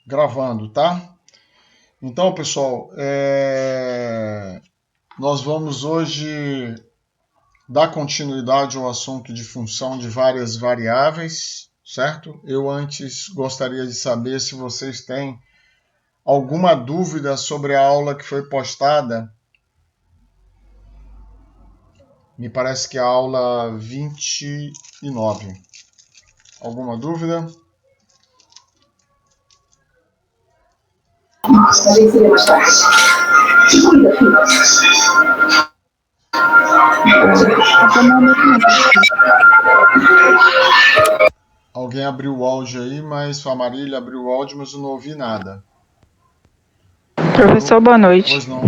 Gravando, tá? Então, pessoal, nós vamos hoje dar continuidade ao assunto de função de várias variáveis, certo? Eu antes gostaria de saber se vocês têm alguma dúvida sobre a aula que foi postada. Me parece que é a aula 29. Alguma dúvida? Alguém abriu o áudio aí, mas a Marília abriu o áudio, mas eu não ouvi nada. Professor, boa noite. Pois não.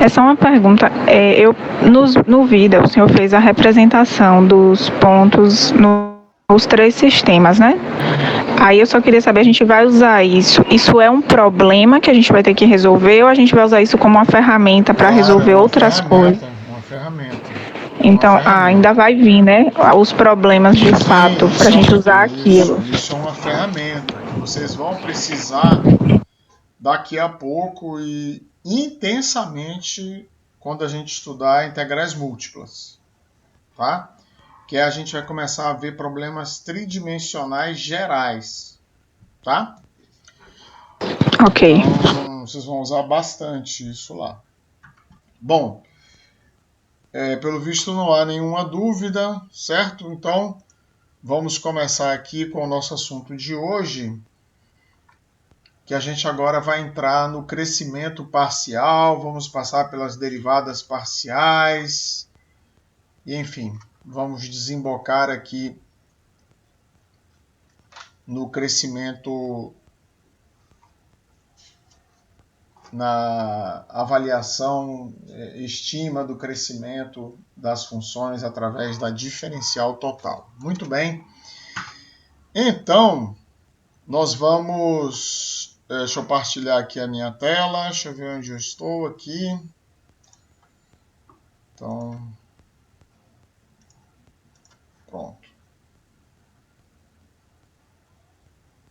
É só uma pergunta. No vídeo, o senhor fez a representação dos pontos nos três sistemas, né? Aí eu só queria saber, a gente vai usar isso? Isso é um problema que a gente vai ter que resolver ou a gente vai usar isso como uma ferramenta para resolver outras coisas? Uma ferramenta. Então, ainda vai vir, né? Os problemas de fato para a gente usar aquilo. Isso é uma ferramenta que vocês vão precisar daqui a pouco e intensamente quando a gente estudar integrais múltiplas, tá? Que a gente vai começar a ver problemas tridimensionais gerais, tá? Ok. Então, vocês vão usar bastante isso lá. Bom, pelo visto não há nenhuma dúvida, certo? Então, vamos começar aqui com o nosso assunto de hoje, que a gente agora vai entrar no crescimento parcial, vamos passar pelas derivadas parciais, e enfim, vamos desembocar aqui no crescimento, na avaliação, estima do crescimento das funções através da diferencial total. Muito bem. Então, nós vamos... deixa eu partilhar aqui a minha tela, deixa eu ver onde eu estou aqui. Então, pronto.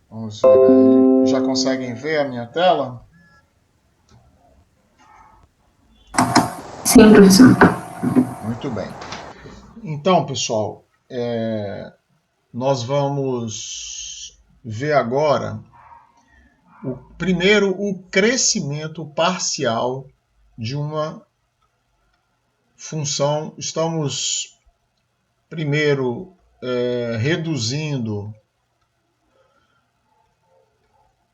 Vamos ver aí. Já conseguem ver a minha tela? Sim, professor. Muito bem. Então, pessoal, nós vamos ver agora primeiro o crescimento parcial de uma função. Estamos primeiro reduzindo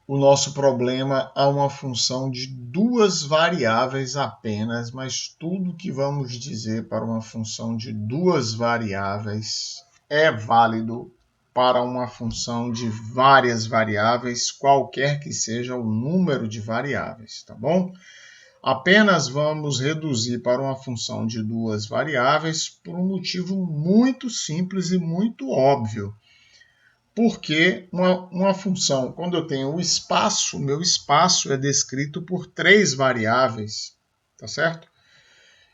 o nosso problema a uma função de duas variáveis apenas, mas tudo que vamos dizer para uma função de duas variáveis é válido para uma função de várias variáveis, qualquer que seja o número de variáveis, tá bom? Apenas vamos reduzir para uma função de duas variáveis por um motivo muito simples e muito óbvio. Porque uma função, quando eu tenho o espaço, meu espaço é descrito por três variáveis, tá certo?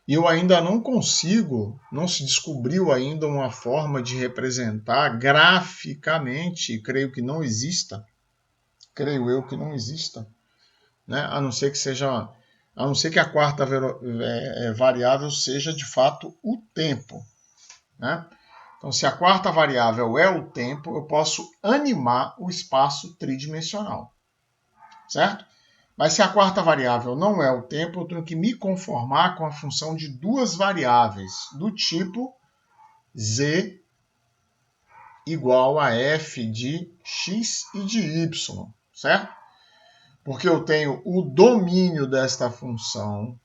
E eu ainda não consigo, não se descobriu ainda uma forma de representar graficamente, creio que não exista, creio eu que não exista, né? A não ser que a quarta variável seja de fato o tempo, né? Então, se a quarta variável é o tempo, eu posso animar o espaço tridimensional, certo? Mas se a quarta variável não é o tempo, eu tenho que me conformar com a função de duas variáveis, do tipo z igual a f de x e de y, certo? Porque eu tenho o domínio desta função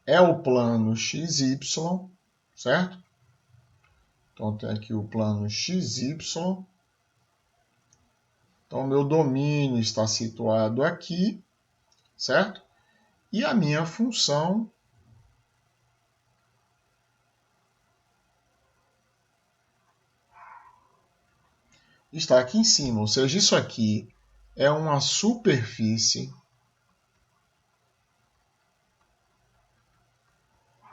é o plano xy, certo? Então, tem aqui o plano xy. Então, meu domínio está situado aqui, certo? E a minha função está aqui em cima. Ou seja, isso aqui é uma superfície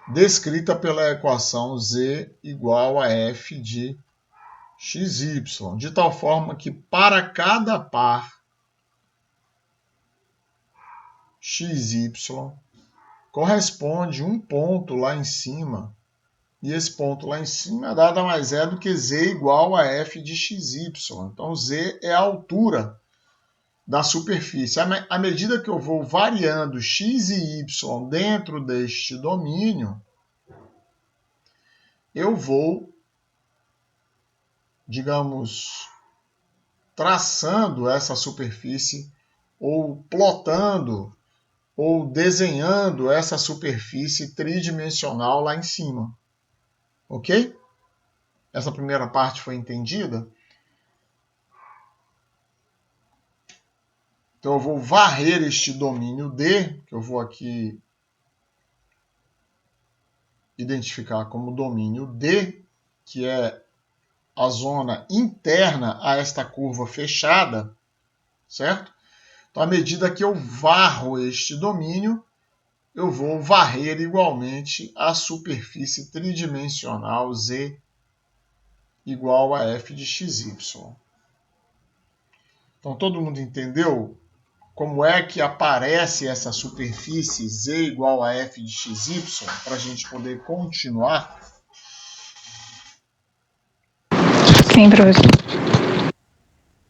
descrita pela equação z igual a f de xy, de tal forma que para cada par xy corresponde um ponto lá em cima, e esse ponto lá em cima nada mais é do que z igual a f de xy. Então z é a altura da superfície. À medida que eu vou variando x e y dentro deste domínio, eu vou, digamos, traçando essa superfície, ou plotando, ou desenhando essa superfície tridimensional lá em cima. Ok? Essa primeira parte foi entendida? Então eu vou varrer este domínio D, que eu vou aqui identificar como domínio D, que é a zona interna a esta curva fechada, certo? Então, à medida que eu varro este domínio, eu vou varrer igualmente a superfície tridimensional Z igual a f de xy. Então, todo mundo entendeu como é que aparece essa superfície Z igual a f de xy? Para a gente poder continuar. Sim, professor.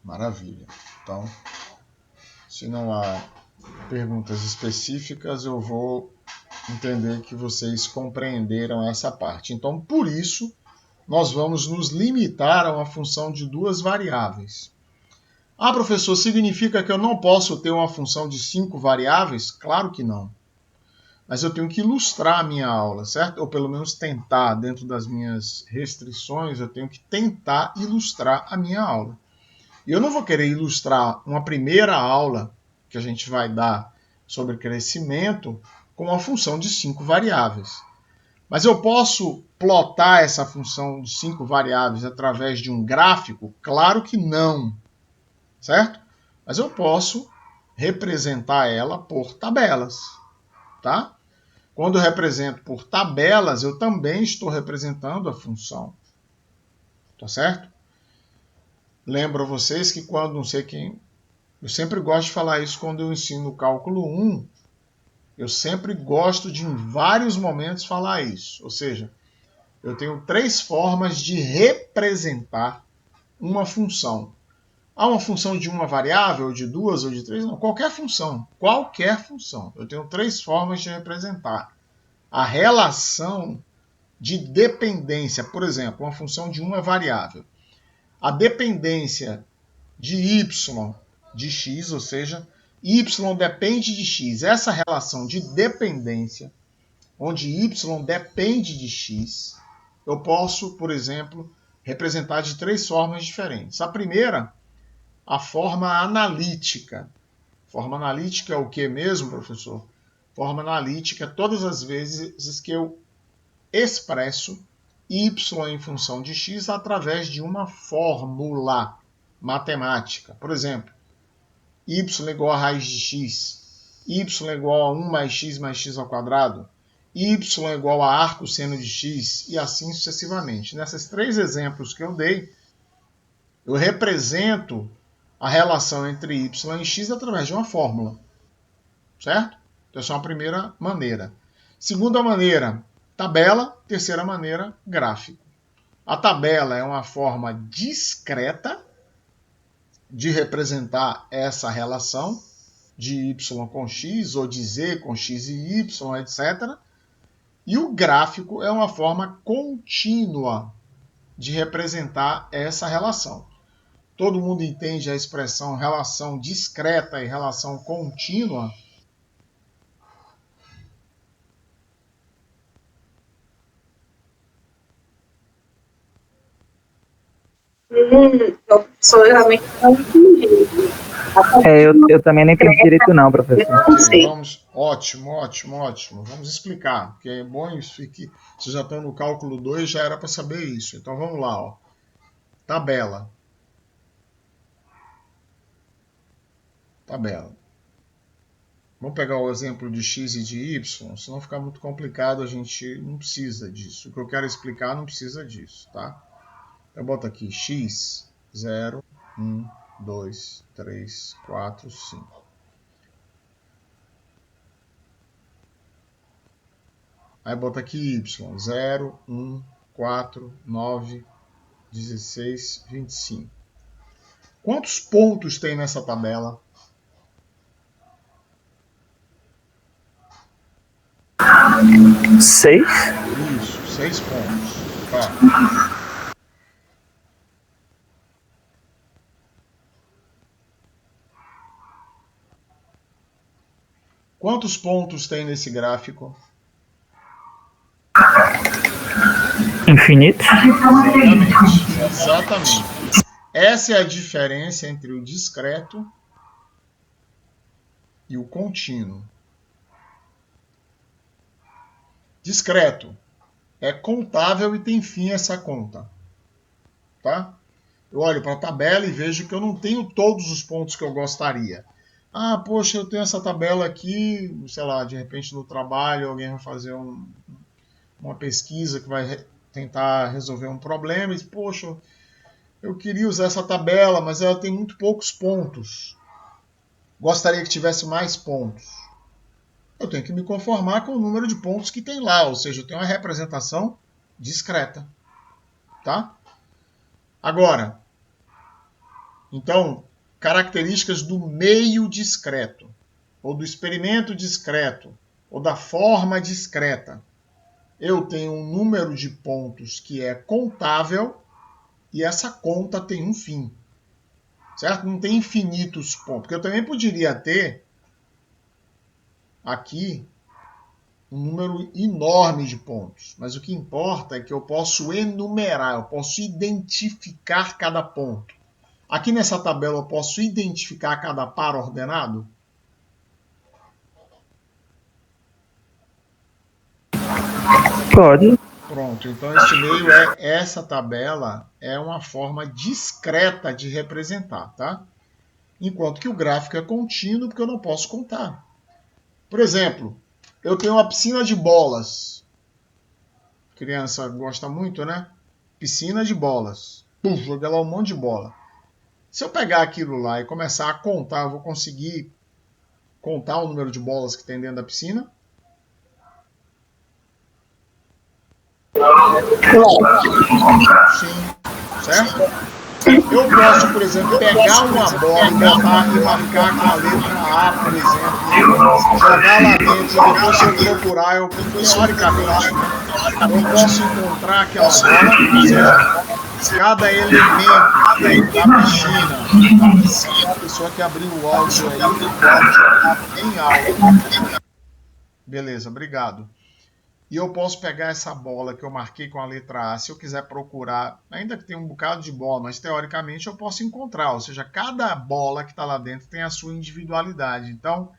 Maravilha. Então, se não há perguntas específicas, eu vou entender que vocês compreenderam essa parte. Então, por isso, nós vamos nos limitar a uma função de duas variáveis. Ah, professor, significa que eu não posso ter uma função de 5 variáveis? Claro que não. Mas eu tenho que ilustrar a minha aula, certo? Ou pelo menos tentar, dentro das minhas restrições, eu tenho que tentar ilustrar a minha aula. E eu não vou querer ilustrar uma primeira aula que a gente vai dar sobre crescimento com uma função de 5 variáveis. Mas eu posso plotar essa função de 5 variáveis através de um gráfico? Claro que não, certo? Mas eu posso representar ela por tabelas, tá? Quando eu represento por tabelas, eu também estou representando a função, tá certo? Lembro a vocês que quando não sei quem... Eu sempre gosto de falar isso quando eu ensino o cálculo 1. Eu sempre gosto de, em vários momentos, falar isso. Ou seja, eu tenho 3 formas de representar uma função. Há uma função de uma variável, de 2 ou de 3? Não, qualquer função. Qualquer função. Eu tenho 3 formas de representar. A relação de dependência, por exemplo, uma função de uma variável. A dependência de y de x, ou seja, y depende de x. Essa relação de dependência, onde y depende de x, eu posso, por exemplo, representar de 3 formas diferentes. A primeira, a forma analítica. Forma analítica é o que mesmo, professor? Forma analítica é todas as vezes que eu expresso y em função de x através de uma fórmula matemática. Por exemplo, y igual a raiz de x, y igual a 1 mais x ao quadrado, y igual a arcosseno de x, e assim sucessivamente. Nesses 3 exemplos que eu dei, eu represento a relação entre y e x através de uma fórmula, certo? Então, essa é uma primeira maneira. Segunda maneira, tabela. Terceira maneira, gráfico. A tabela é uma forma discreta de representar essa relação de y com x, ou de z com x e y, etc. E o gráfico é uma forma contínua de representar essa relação. Todo mundo entende a expressão relação discreta e relação contínua? Eu sou realmente não entendi. Eu também não entendi direito não, professor. Não sei. Vamos, ótimo. Vamos explicar, porque é bom isso que vocês já estão no cálculo 2, já era para saber isso. Então vamos lá, ó. Tabela. Vamos pegar o exemplo de x e de y, senão ficar muito complicado, a gente não precisa disso. O que eu quero explicar não precisa disso, tá? Eu boto aqui x, 0, 1, 2, 3, 4, 5. Aí boto aqui y, 0, 1, 4, 9, 16, 25. Quantos pontos tem nessa tabela? 6. Isso, 6 pontos. Tá. Quantos pontos tem nesse gráfico? Infinito. Exatamente. Essa é a diferença entre o discreto e o contínuo. Discreto é contável e tem fim essa conta. Tá? Eu olho para a tabela e vejo que eu não tenho todos os pontos que eu gostaria. Ah, poxa, eu tenho essa tabela aqui, sei lá, de repente no trabalho alguém vai fazer uma pesquisa que vai tentar resolver um problema e, poxa, eu queria usar essa tabela, mas ela tem muito poucos pontos. Gostaria que tivesse mais pontos. Eu tenho que me conformar com o número de pontos que tem lá, ou seja, eu tenho uma representação discreta. Tá? Agora, então, características do meio discreto, ou do experimento discreto, ou da forma discreta. Eu tenho um número de pontos que é contável e essa conta tem um fim. Certo? Não tem infinitos pontos. Porque eu também poderia ter aqui um número enorme de pontos. Mas o que importa é que eu posso enumerar, eu posso identificar cada ponto. Aqui nessa tabela eu posso identificar cada par ordenado? Pode. Pronto, então esse meio essa tabela é uma forma discreta de representar, tá? Enquanto que o gráfico é contínuo, porque eu não posso contar. Por exemplo, eu tenho uma piscina de bolas. Criança gosta muito, né? Piscina de bolas. Puf, joguei lá um monte de bola. Se eu pegar aquilo lá e começar a contar, eu vou conseguir contar o número de bolas que tem dentro da piscina? Sim, certo? Eu posso, por exemplo, pegar uma bola e marcar com a letra A, por exemplo, jogar lá dentro e depois se eu procurar, teoricamente, eu posso encontrar aquela bola, ou seja, cada elemento da piscina. A pessoa que abriu o áudio aí, o áudio está bem alto. Beleza, obrigado. E eu posso pegar essa bola que eu marquei com a letra A, se eu quiser procurar, ainda que tenha um bocado de bola, mas teoricamente eu posso encontrar, ou seja, cada bola que está lá dentro tem a sua individualidade. Então,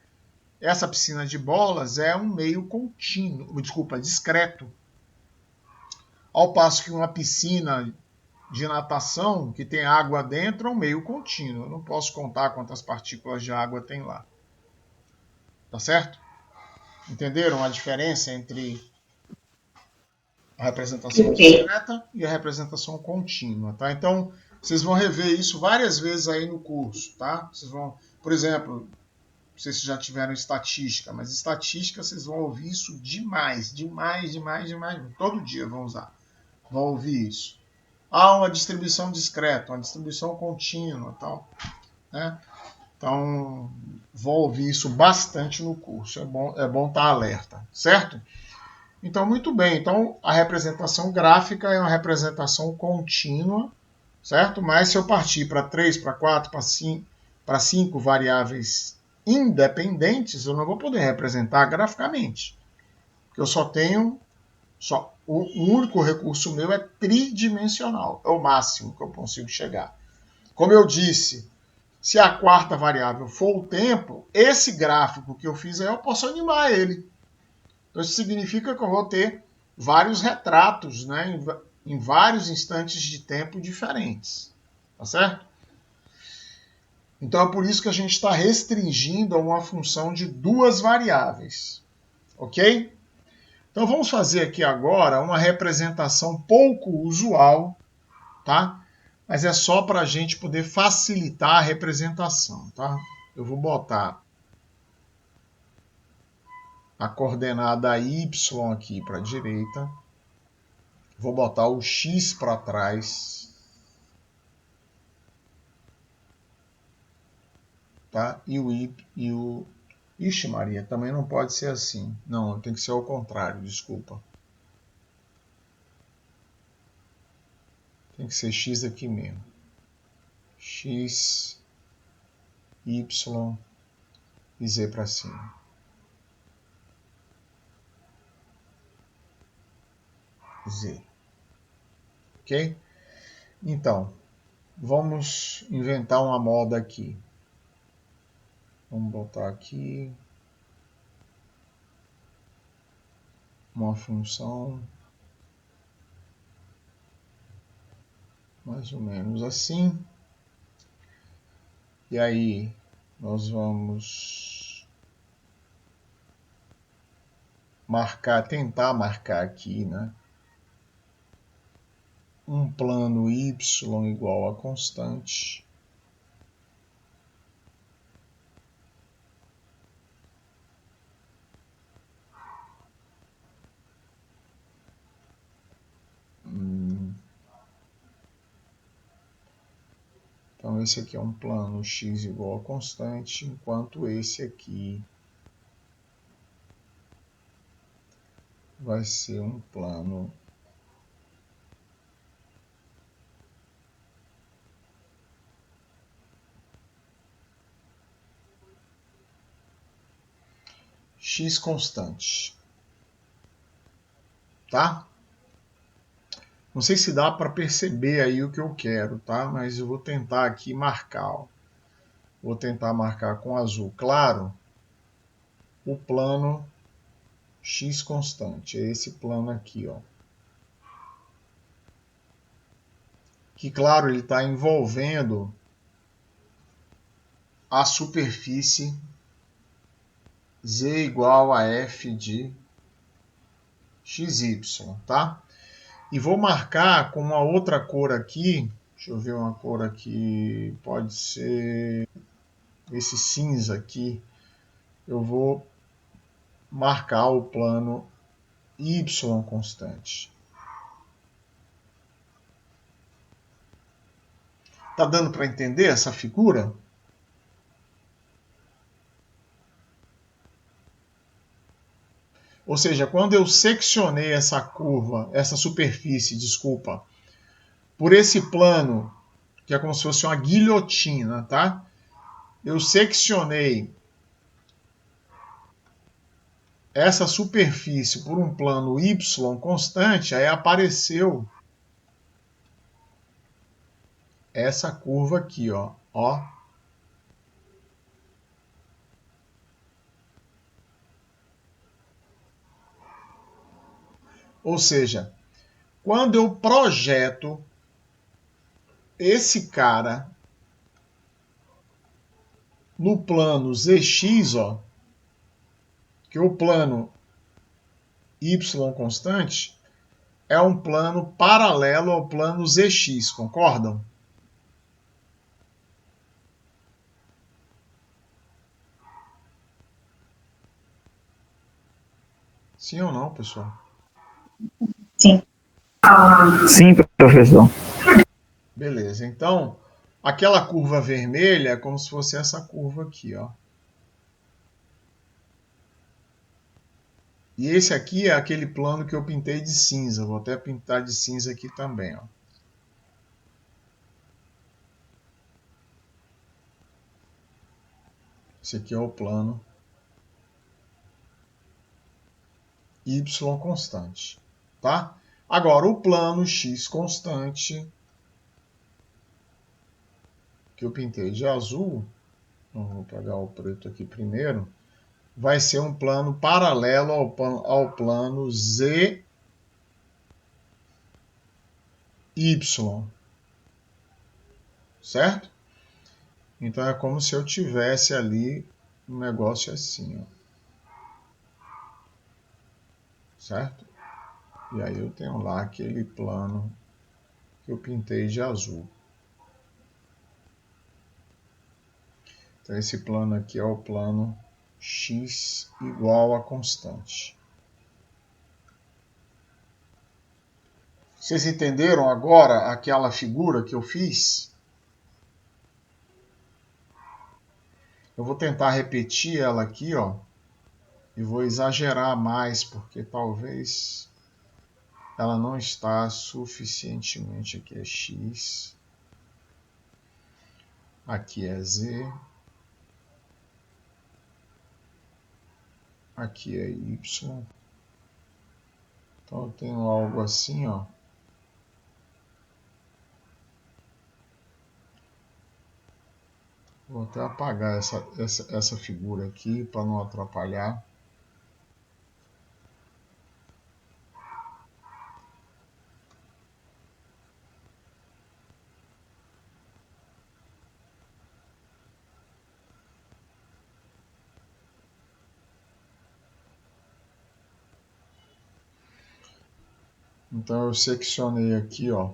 essa piscina de bolas é um meio contínuo, discreto. Ao passo que uma piscina de natação, que tem água dentro, é um meio contínuo. Eu não posso contar quantas partículas de água tem lá. Tá certo? Entenderam a diferença entre a representação discreta e a representação contínua, tá? Então, vocês vão rever isso várias vezes aí no curso, tá? Vocês vão, por exemplo, não sei se já tiveram estatística, mas estatística vocês vão ouvir isso demais. Todo dia vão usar, vão ouvir isso. Há uma distribuição discreta, uma distribuição contínua, tal, né? Então, vão ouvir isso bastante no curso. É bom estar alerta, certo? Então, muito bem. Então, a representação gráfica é uma representação contínua, certo? Mas se eu partir para 3, para 4, para 5 variáveis independentes, eu não vou poder representar graficamente. Porque eu só tenho... o único recurso meu é tridimensional. É o máximo que eu consigo chegar. Como eu disse, se a quarta variável for o tempo, esse gráfico que eu fiz aí, eu posso animar ele. Então, isso significa que eu vou ter vários retratos, né, em vários instantes de tempo diferentes. Tá certo? Então, é por isso que a gente está restringindo a uma função de duas variáveis. Ok? Então, vamos fazer aqui agora uma representação pouco usual tá? Mas é só para a gente poder facilitar a representação, tá? Eu vou botar a coordenada y aqui para a direita, vou botar o x para trás, tá? E o y e o Ixi, Maria, também não pode ser assim. Não, tem que ser ao contrário, desculpa. Tem que ser x aqui mesmo. X, y e z para cima. Z. Ok? Então, vamos inventar uma moda aqui. Vamos botar aqui uma função mais ou menos assim. E aí nós vamos tentar marcar aqui, né? Um plano y igual a constante. Então esse aqui é um plano x igual a constante, enquanto esse aqui vai ser um plano x constante, tá? Não sei se dá para perceber aí o que eu quero, tá? Mas eu vou tentar aqui marcar, ó. Vou tentar marcar com azul claro o plano x constante, é esse plano aqui, ó. Que claro, ele está envolvendo a superfície z igual a f de xy, tá? E vou marcar com uma outra cor aqui, deixa eu ver uma cor aqui, pode ser esse cinza aqui. Eu vou marcar o plano y constante. Tá dando para entender essa figura? Ou seja, quando eu seccionei essa curva, essa superfície, desculpa, por esse plano, que é como se fosse uma guilhotina, tá? Eu seccionei essa superfície por um plano y constante, aí apareceu essa curva aqui, ó. Ou seja, quando eu projeto esse cara no plano zx, ó, que é o plano y constante, é um plano paralelo ao plano zx, concordam? Sim ou não, pessoal? Sim. Sim, professor. Beleza, então aquela curva vermelha é como se fosse essa curva aqui, ó. E esse aqui é aquele plano que eu pintei de cinza. Vou até pintar de cinza aqui também, ó. Esse aqui é o plano y constante, tá? Agora, o plano x constante, que eu pintei de azul, então, vou pegar o preto aqui primeiro, vai ser um plano paralelo ao plano z, y, certo? Então, é como se eu tivesse ali um negócio assim, ó. Certo? E aí eu tenho lá aquele plano que eu pintei de azul. Então, esse plano aqui é o plano x igual a constante. Vocês entenderam agora aquela figura que eu fiz? Eu vou tentar repetir ela aqui, ó, e vou exagerar mais, porque talvez ela não está suficientemente. Aqui é x, aqui é z, aqui é y. Então eu tenho algo assim, ó. Vou até apagar essa figura aqui para não atrapalhar. Então eu seccionei aqui, ó.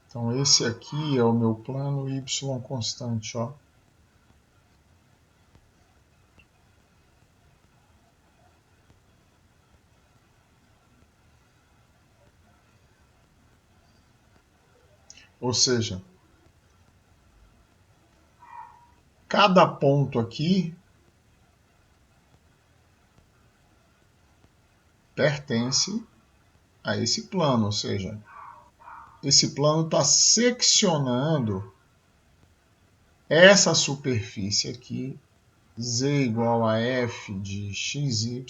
Então esse aqui é o meu plano y constante, ó. Ou seja, cada ponto aqui pertence a esse plano, ou seja, esse plano está seccionando essa superfície aqui, z igual a f de xy,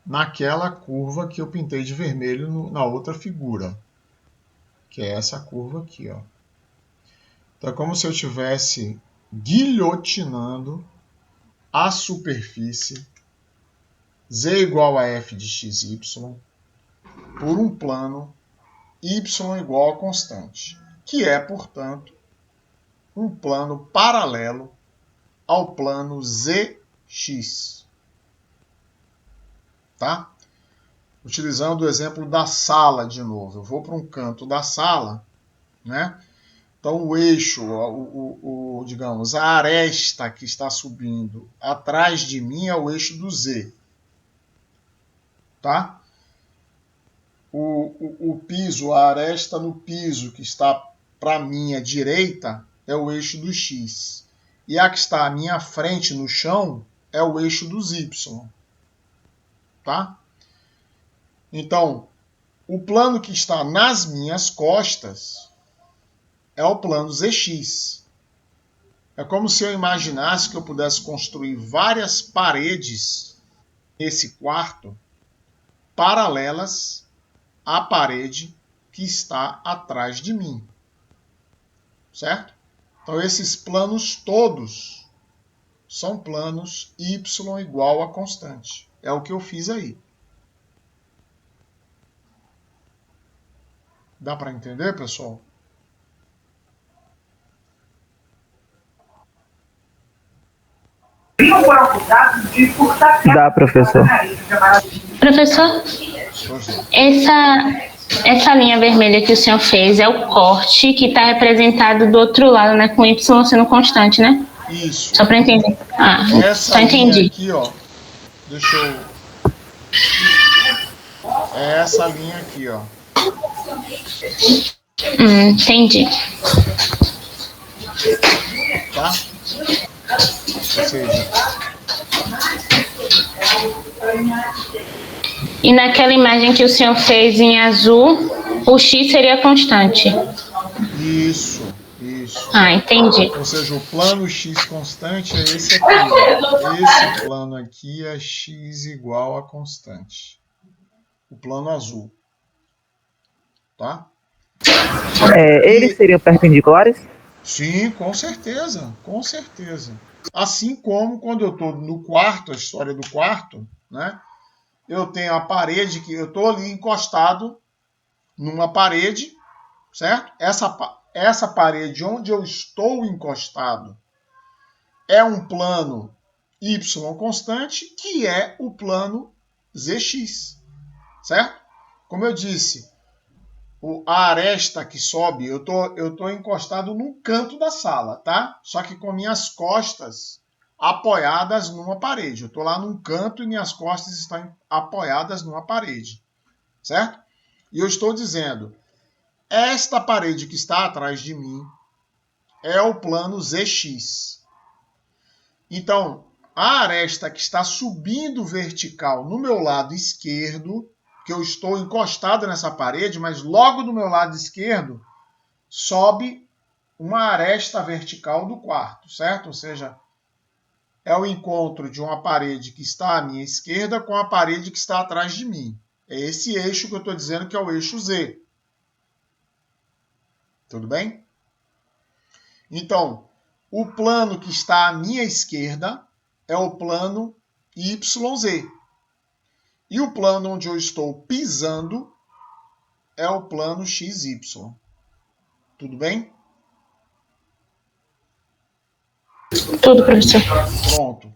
naquela curva que eu pintei de vermelho na outra figura, que é essa curva aqui, ó. Então é como se eu estivesse guilhotinando a superfície z igual a f de xy por um plano y igual a constante, que é, portanto, um plano paralelo ao plano zx. Tá? Utilizando o exemplo da sala de novo. Eu vou para um canto da sala, né? Então o eixo, digamos, a aresta que está subindo atrás de mim é o eixo do z. Tá? O piso, a aresta no piso que está para minha direita é o eixo do x. E a que está à minha frente no chão é o eixo dos y. Tá? Então, o plano que está nas minhas costas é o plano zx. É como se eu imaginasse que eu pudesse construir várias paredes nesse quarto paralelas à parede que está atrás de mim. Certo? Então, esses planos todos são planos y igual a constante. É o que eu fiz aí. Dá para entender, pessoal? Dá, professor. Professor, essa linha vermelha que o senhor fez é o corte que está representado do outro lado, né? Com y sendo constante, né? Isso. Só para entender. Essa só entendi. Linha aqui, ó. Deixa eu... É essa linha aqui, ó. Entendi. Tá? Ou seja... E naquela imagem que o senhor fez em azul, o x seria constante. Isso. Entendi. Ou seja, o plano x constante é esse aqui. Ó. Esse plano aqui é x igual a constante. O plano azul. Tá? Eles seriam perpendiculares? Sim, com certeza, com certeza. Assim como quando eu estou no quarto, a história do quarto, né? Eu tenho a parede que eu estou ali encostado numa parede, certo? Essa parede onde eu estou encostado é um plano y constante, que é o plano zx, certo? Como eu disse, a aresta que sobe, eu tô encostado num canto da sala, tá? Só que com minhas costas apoiadas numa parede. Eu tô lá num canto e minhas costas estão apoiadas numa parede, certo? E eu estou dizendo, esta parede que está atrás de mim é o plano zx. Então, a aresta que está subindo vertical no meu lado esquerdo, que eu estou encostado nessa parede, mas logo do meu lado esquerdo sobe uma aresta vertical do quarto, certo? Ou seja, é o encontro de uma parede que está à minha esquerda com a parede que está atrás de mim. É esse eixo que eu estou dizendo que é o eixo Z. Tudo bem? Então, o plano que está à minha esquerda é o plano YZ. E o plano onde eu estou pisando é o plano XY. Tudo bem? Tudo, professor. Pronto.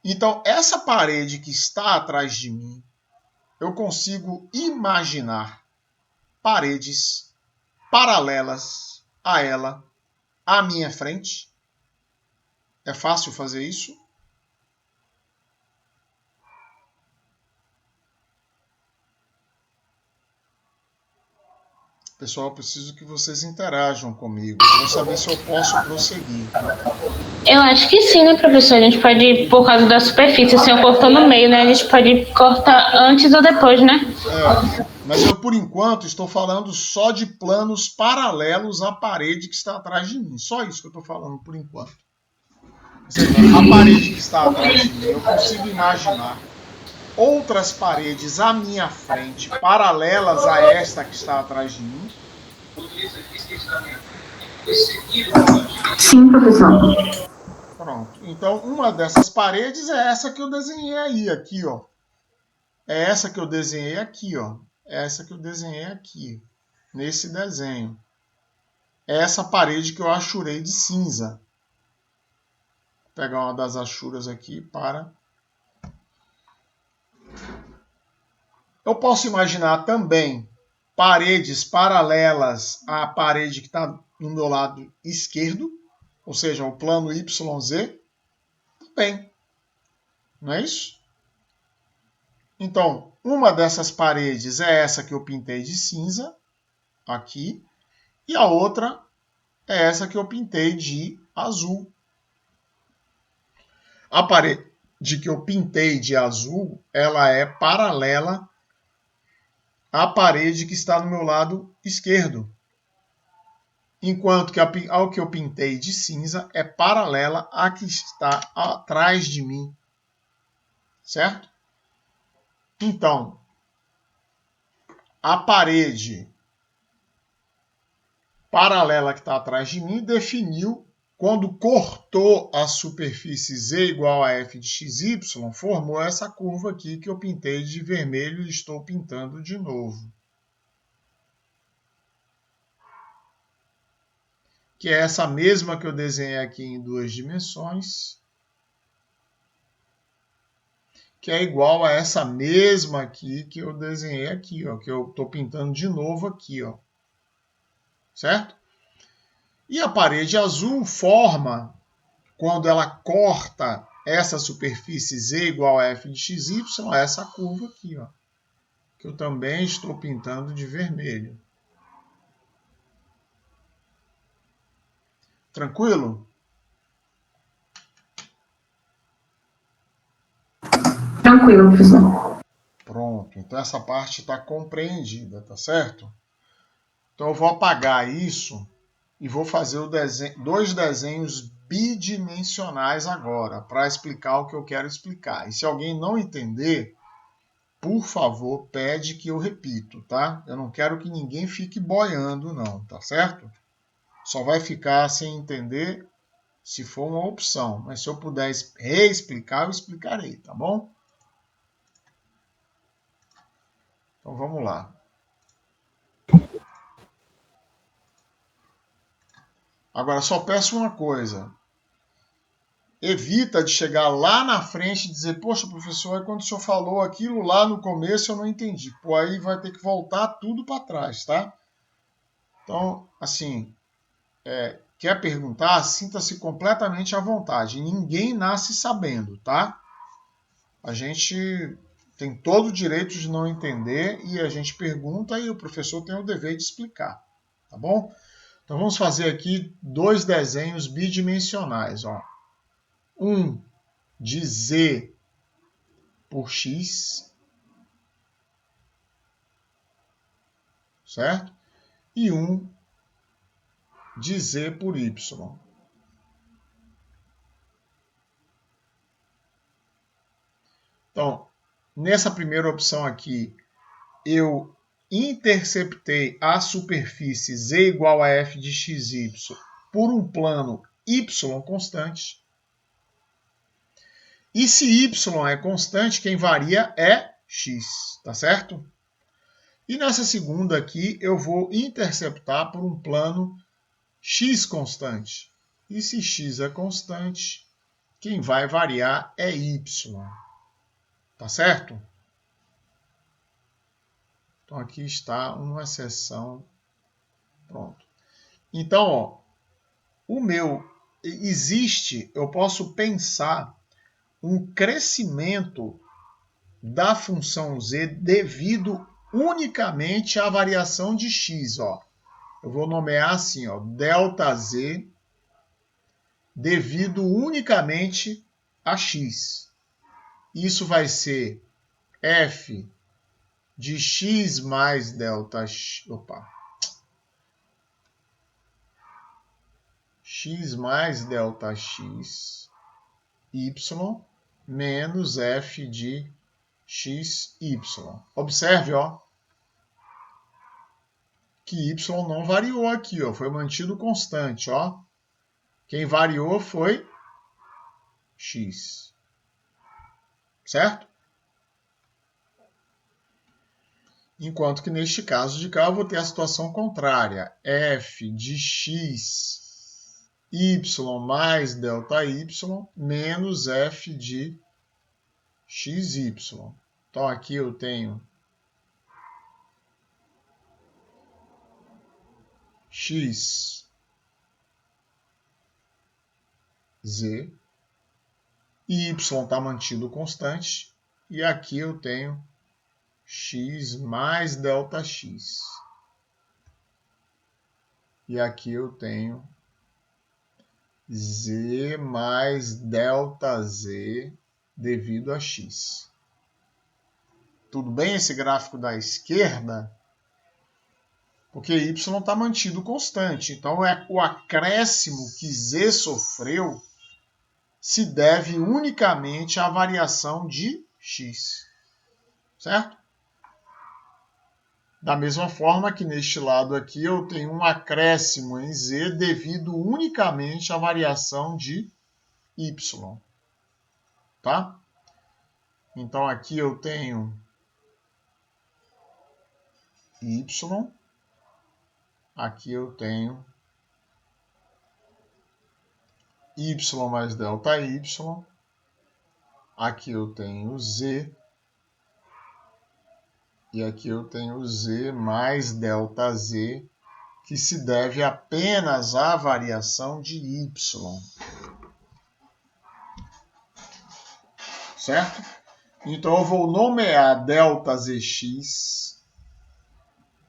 Então, essa parede que está atrás de mim, eu consigo imaginar paredes paralelas a ela, à minha frente. É fácil fazer isso? Pessoal, eu preciso que vocês interajam comigo para saber se eu posso prosseguir. Eu acho que sim, né, professor? A gente pode, por causa da superfície, se eu cortou no meio, né? A gente pode cortar antes ou depois, né? Mas eu, por enquanto, estou falando só de planos paralelos à parede que está atrás de mim. Só isso que eu estou falando por enquanto. Ou seja, a parede que está atrás de mim, eu consigo imaginar outras paredes à minha frente, paralelas a esta que está atrás de mim. Sim, professor. Pronto. Então, uma dessas paredes é essa que eu desenhei aí, aqui, ó. É essa que eu desenhei aqui, ó. É essa que eu desenhei aqui, nesse desenho. É essa parede que eu achurei de cinza. Vou pegar uma das achuras aqui para... Eu posso imaginar também paredes paralelas à parede que está no meu lado esquerdo, ou seja, o plano YZ. Bem, não é isso? Então, uma dessas paredes é essa que eu pintei de cinza, aqui, e a outra é essa que eu pintei de azul. A parede que eu pintei de azul, ela é paralela à parede que está no meu lado esquerdo, enquanto que ao que eu pintei de cinza é paralela à que está atrás de mim, certo? Então, a parede paralela que está atrás de mim definiu, quando cortou a superfície Z igual a f de xy, formou essa curva aqui que eu pintei de vermelho e estou pintando de novo. Que é essa mesma que eu desenhei aqui em 2 dimensões, que é igual a essa mesma aqui que eu desenhei aqui, ó, que eu estou pintando de novo aqui, ó. Certo? E a parede azul forma, quando ela corta essa superfície Z igual a f de xy, essa curva aqui, ó, que eu também estou pintando de vermelho. Tranquilo? Tranquilo, professor. Pronto, então essa parte está compreendida, tá certo? Então eu vou apagar isso e vou fazer dois desenhos bidimensionais agora, para explicar o que eu quero explicar. E se alguém não entender, por favor, pede que eu repito, tá? Eu não quero que ninguém fique boiando, não, tá certo? Só vai ficar sem entender se for uma opção. Mas se eu puder reexplicar, eu explicarei, tá bom? Então vamos lá. Agora só peço uma coisa. Evita de chegar lá na frente e dizer, poxa, professor, quando o senhor falou aquilo lá no começo eu não entendi. Pô, aí vai ter que voltar tudo para trás, tá? Então, assim, quer perguntar, sinta-se completamente à vontade. Ninguém nasce sabendo, tá? A gente tem todo o direito de não entender e a gente pergunta e o professor tem o dever de explicar, tá bom? Então vamos fazer aqui 2 desenhos bidimensionais, ó. Um de Z por X, certo? E um de Z por Y. Então, nessa primeira opção aqui, eu interceptei a superfície Z igual a f de xy por um plano y constante. E se y é constante, quem varia é x, tá certo? E nessa segunda aqui, eu vou interceptar por um plano x constante. E se x é constante, quem vai variar é y. Tá certo? Então aqui está uma seção. Pronto. Então, ó, eu posso pensar um crescimento da função z devido unicamente à variação de x, ó. Eu vou nomear assim, ó, ΔZ devido unicamente a x. Isso vai ser f de x mais ΔX, x mais ΔX y menos f de xy. Observe, ó, que y não variou aqui, ó, foi mantido constante, ó. Quem variou foi x. Certo? Enquanto que neste caso de cá eu vou ter a situação contrária. F de x y mais ΔY menos f de xy. Então aqui eu tenho x z, y está mantido constante, e aqui eu tenho x mais ΔX. E aqui eu tenho z mais ΔZ devido a x. Tudo bem esse gráfico da esquerda? Porque y está mantido constante. Então, o acréscimo que z sofreu se deve unicamente à variação de x. Certo? Da mesma forma que neste lado aqui eu tenho um acréscimo em z devido unicamente à variação de y. Tá? Então aqui eu tenho y, aqui eu tenho y mais ΔY, aqui eu tenho z, e aqui eu tenho z mais ΔZ, que se deve apenas à variação de y. Certo? Então eu vou nomear ΔZX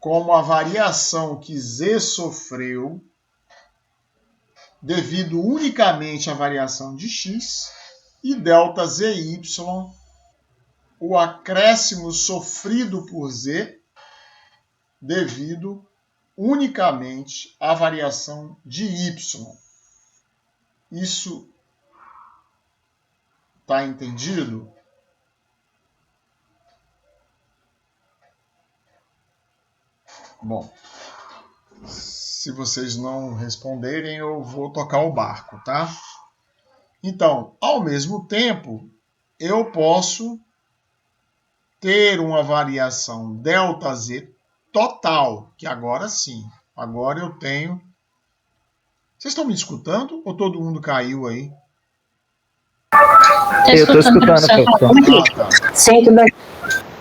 como a variação que z sofreu devido unicamente à variação de x, e ΔZY, o acréscimo sofrido por z devido unicamente à variação de y. Isso está entendido? Bom, Se vocês não responderem, eu vou tocar o barco, tá? Então, ao mesmo tempo, eu posso ter uma variação ΔZ total, que agora sim, agora eu tenho... Vocês estão me escutando ou todo mundo caiu aí? Eu tô escutando, professor. Tá. Sim, tudo bem.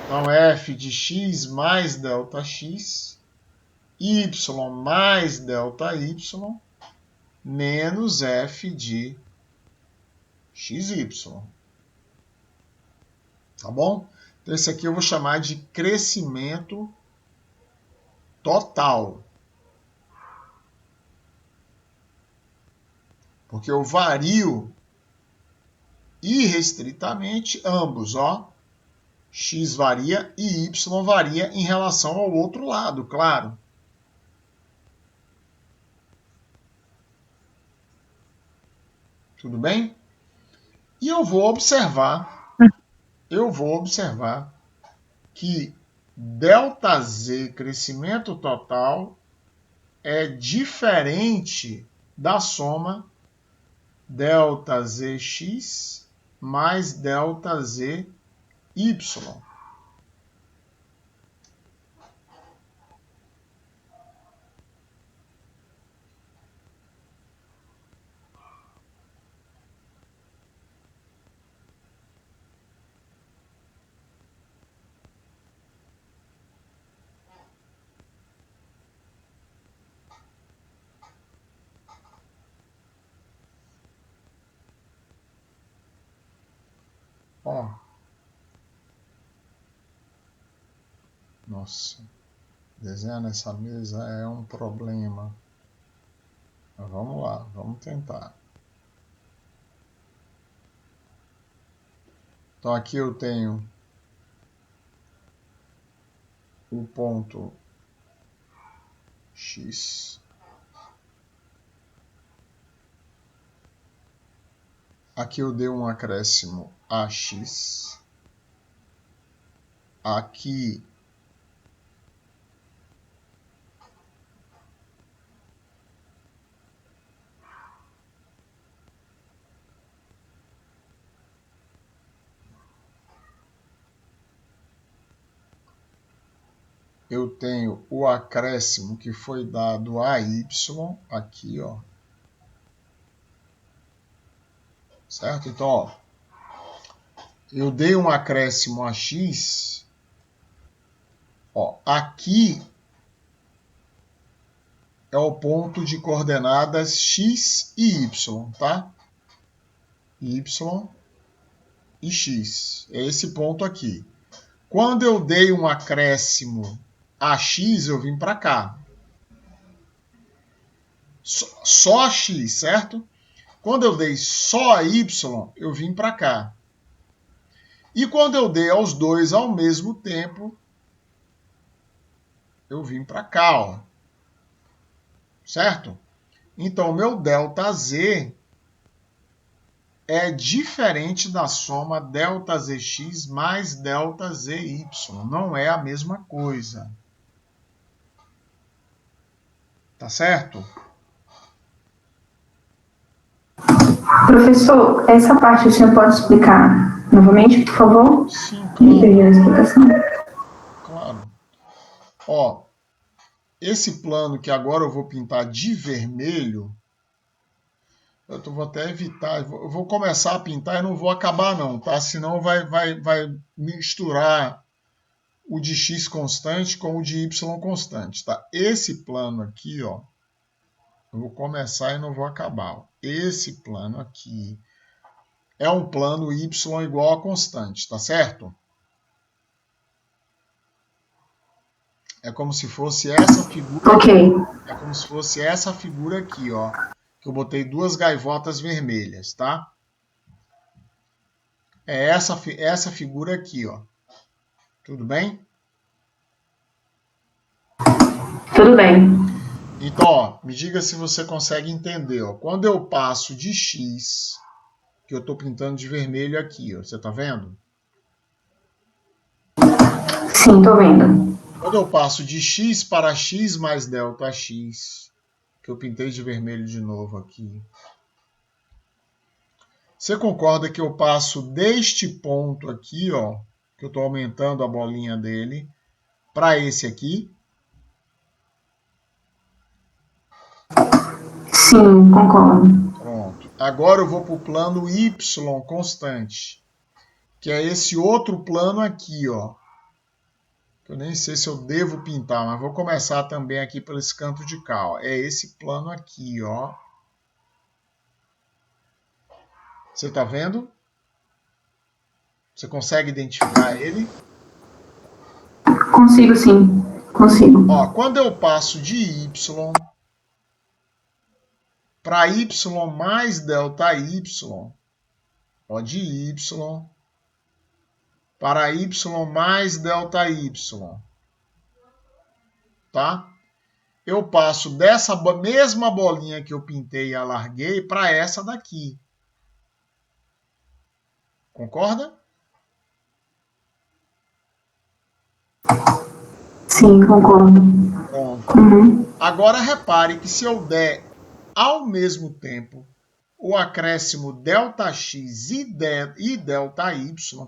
Então, f de x mais ΔX, y mais ΔY, menos f de XY. Tá bom? Então, esse aqui eu vou chamar de crescimento total. Porque eu vario irrestritamente ambos, ó. X varia e Y varia em relação ao outro lado, claro. Tudo bem? E eu vou observar que ΔZ, crescimento total, é diferente da soma ΔZX mais ΔZY. Ó. Nossa. Desenhar nessa mesa é um problema. Mas vamos lá, vamos tentar. Então aqui eu tenho o ponto X. Aqui eu dei um acréscimo AX. Aqui eu tenho o acréscimo que foi dado a Y, aqui, ó. Certo? Então, ó, eu dei um acréscimo a X, ó, aqui é o ponto de coordenadas X e Y, tá? Y e X, é esse ponto aqui. Quando eu dei um acréscimo a X, eu vim para cá. Só a X, certo? Quando eu dei só a Y, eu vim para cá. E quando eu dei aos dois ao mesmo tempo, eu vim para cá, ó. Certo? Então, meu ΔZ é diferente da soma ΔZX mais ΔZY. Não é a mesma coisa. Tá certo? Professor, essa parte o senhor pode explicar novamente, por favor? Sim, Entendi a explicação. claro. Ó, esse plano que agora eu vou pintar de vermelho, eu vou até evitar, eu vou começar a pintar e não vou acabar não, tá? Senão vai misturar o de x constante com o de y constante, tá? Esse plano aqui, ó, eu vou começar e não vou acabar. Ó. Esse plano aqui é um plano y igual a constante, tá certo? É como se fosse essa figura. Ok. É como se fosse essa figura aqui, ó. Que eu botei duas gaivotas vermelhas, tá? É essa figura aqui, ó. Tudo bem? Tudo bem. Então, ó, me diga se você consegue entender, ó. Quando eu passo de x, que eu estou pintando de vermelho aqui, ó. Você tá vendo? Sim, tô vendo. Quando eu passo de x para x mais ΔX, que eu pintei de vermelho de novo aqui. Você concorda que eu passo deste ponto aqui, ó, que eu estou aumentando a bolinha dele, para esse aqui? Sim, concordo. Pronto. Agora eu vou para o plano Y constante, que é esse outro plano aqui, ó. Eu nem sei se eu devo pintar, mas vou começar também aqui pelo esse canto de cá, ó. É esse plano aqui, ó. Você está vendo? Você consegue identificar ele? Consigo sim, consigo. Ó, quando eu passo de Y para Y mais delta Y, ó, de Y para Y mais delta Y, tá? Eu passo dessa mesma bolinha que eu pintei e alarguei para essa daqui. Concorda? Sim, concordo. Pronto. Uhum. Agora repare que se eu der ao mesmo tempo o acréscimo ΔX e ΔY,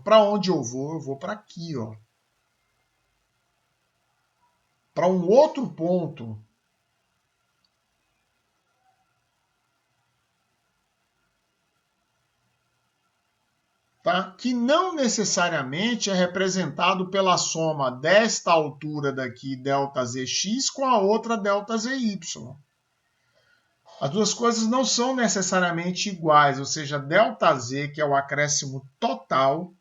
para onde eu vou para aqui, ó. Para um outro ponto. Tá? Que não necessariamente é representado pela soma desta altura daqui, ΔZX, com a outra ΔZY. As duas coisas não são necessariamente iguais, ou seja, ΔZ, que é o acréscimo total,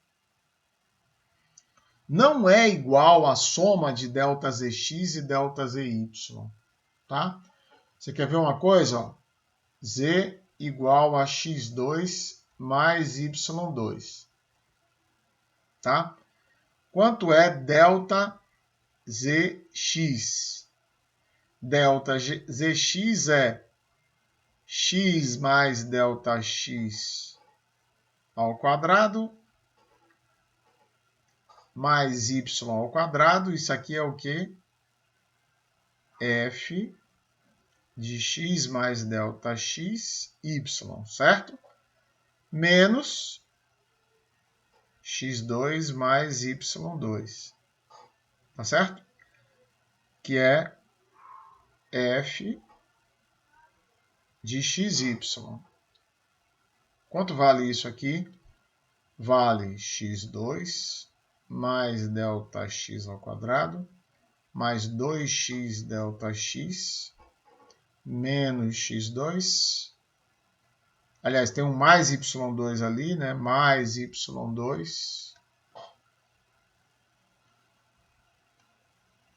não é igual à soma de ΔZX e ΔZY. Tá? Você quer ver uma coisa? Ó? Z igual a x2 mais y2. Tá? Quanto é ΔZX? ΔZX é x mais ΔX ao quadrado mais y ao quadrado. Isso aqui é o quê? F de x mais ΔX, y, certo? Menos x2 mais y2, tá certo? Que é f de xy. Quanto vale isso aqui? Vale x2 mais ΔX ao quadrado mais 2x ΔX menos x2. Aliás, tem um mais y2 ali, né? Mais y2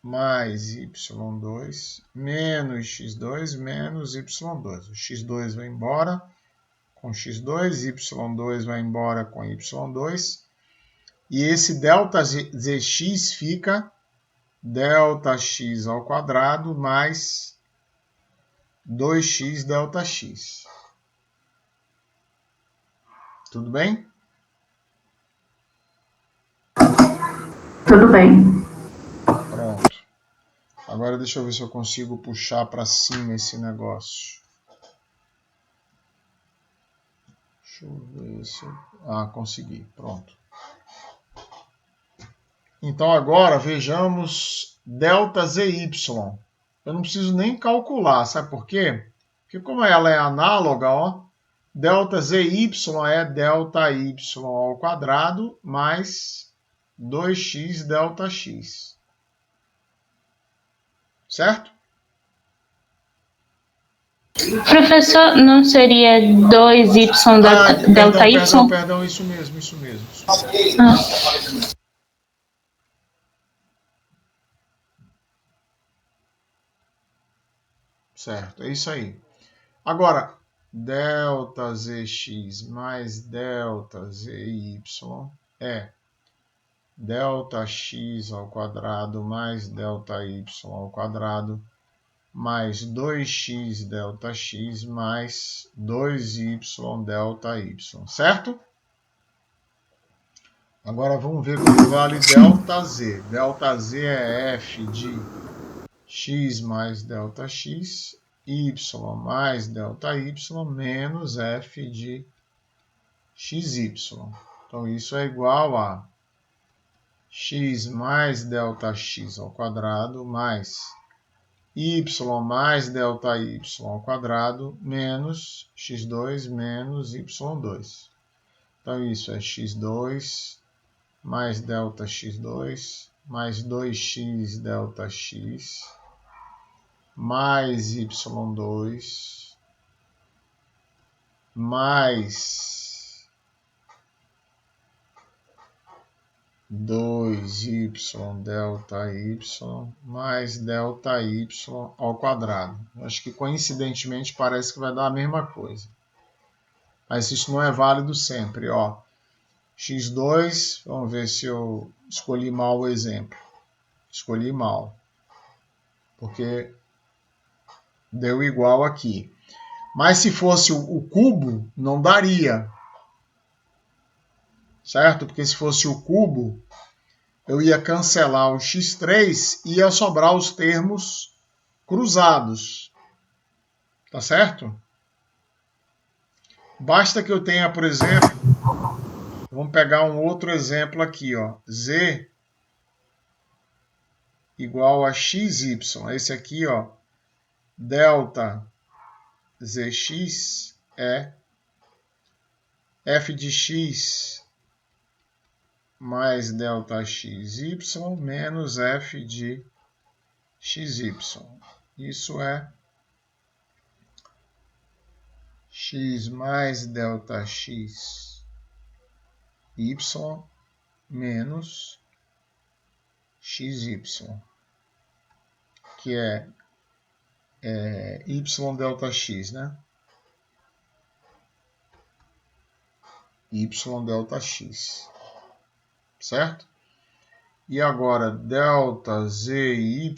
mais y2 menos x2 menos y2. O x2 vai embora com x2, y2 vai embora com y2. E esse ΔZX fica ΔX ao quadrado mais 2x ΔX. Tudo bem? Tudo bem. Pronto. Agora deixa eu ver se eu consigo puxar para cima esse negócio. Deixa eu ver se eu... Ah, consegui. Pronto. Então agora vejamos ΔZY. Eu não preciso nem calcular, sabe por quê? Porque como ela é análoga, ó, ΔZY é ΔY ao quadrado mais 2x ΔX. Certo? Professor, não seria 2y delta y? Perdão, isso mesmo. Ah. Certo, é isso aí. Agora, ΔZX mais ΔZY é ΔX ao quadrado mais ΔY ao quadrado mais 2x ΔX mais 2y ΔY, certo? Agora vamos ver quanto vale ΔZ. ΔZ é f de x mais ΔX y mais ΔY menos f de xy. Então, isso é igual a x mais ΔX ao quadrado mais y mais ΔY ao quadrado menos x2 menos y2. Então, isso é x2 mais ΔX2 mais 2x ΔX mais y2 mais 2y ΔY mais ΔY ao quadrado. Acho que coincidentemente parece que vai dar a mesma coisa. Mas isso não é válido sempre. Ó. x2, vamos ver se eu escolhi mal o exemplo. Escolhi mal. Porque deu igual aqui. Mas se fosse o cubo, não daria. Certo? Porque se fosse o cubo, eu ia cancelar o x3 e ia sobrar os termos cruzados. Tá certo? Basta que eu tenha, por exemplo, vamos pegar um outro exemplo aqui, ó, z igual a xy. Esse aqui, ó, delta zx é f de x mais delta xy menos f de xy. Isso é x mais delta x y menos xy, que é y delta x, né? Y delta x, certo? E agora, delta zy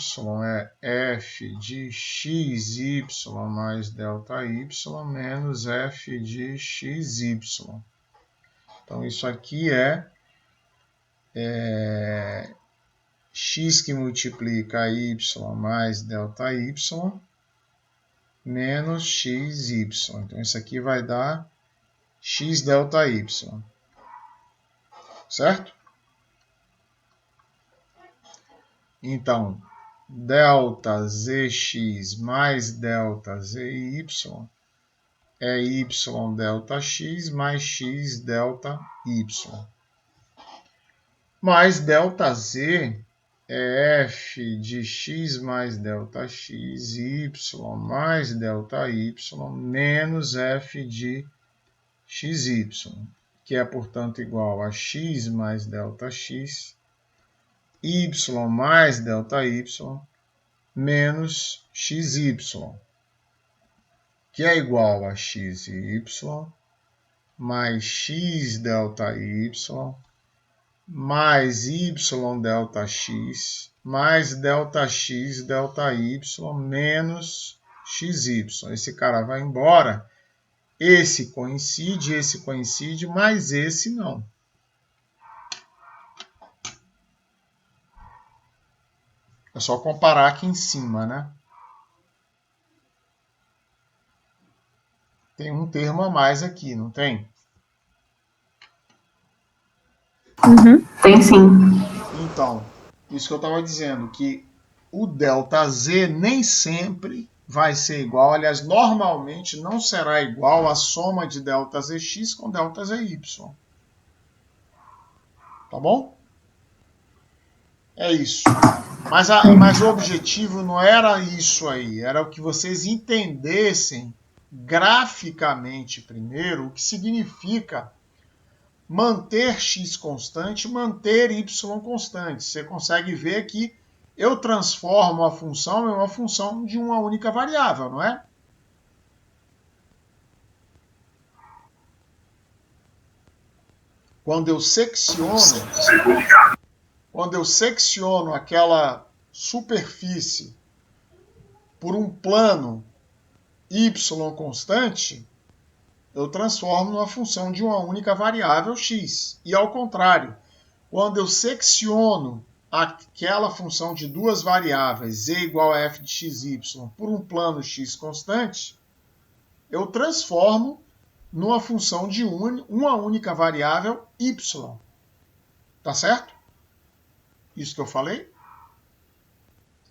é f de xy mais delta y menos f de xy. Então, isso aqui é x que multiplica y mais delta y menos xy. Então, isso aqui vai dar x delta y. Certo? Então, delta zx mais delta zy é y delta x mais x delta y. Mais delta z é f de x mais delta x, y mais delta y, menos f de xy, que é, portanto, igual a x mais delta x, y mais delta y, menos xy, que é igual a xy mais x delta y, mais y delta x, mais delta x delta y, menos xy. Esse cara vai embora, esse coincide, mas esse não. É só comparar aqui em cima, né? Tem um termo a mais aqui, não tem? Tem sim. Então, isso que eu estava dizendo, que o delta z nem sempre vai ser igual, aliás, normalmente não será igual à soma de delta zx com delta zy. Tá bom? É isso. Mas o objetivo não era isso aí, era o que vocês entendessem graficamente primeiro o que significa manter x constante, manter y constante. Você consegue ver que eu transformo a função em uma função de uma única variável, não é? Quando eu secciono aquela superfície por um plano y constante, eu transformo numa função de uma única variável x. E ao contrário, quando eu secciono aquela função de duas variáveis, z igual a f de xy, por um plano x constante, eu transformo numa função de uma única variável y. Tá certo? Isso que eu falei?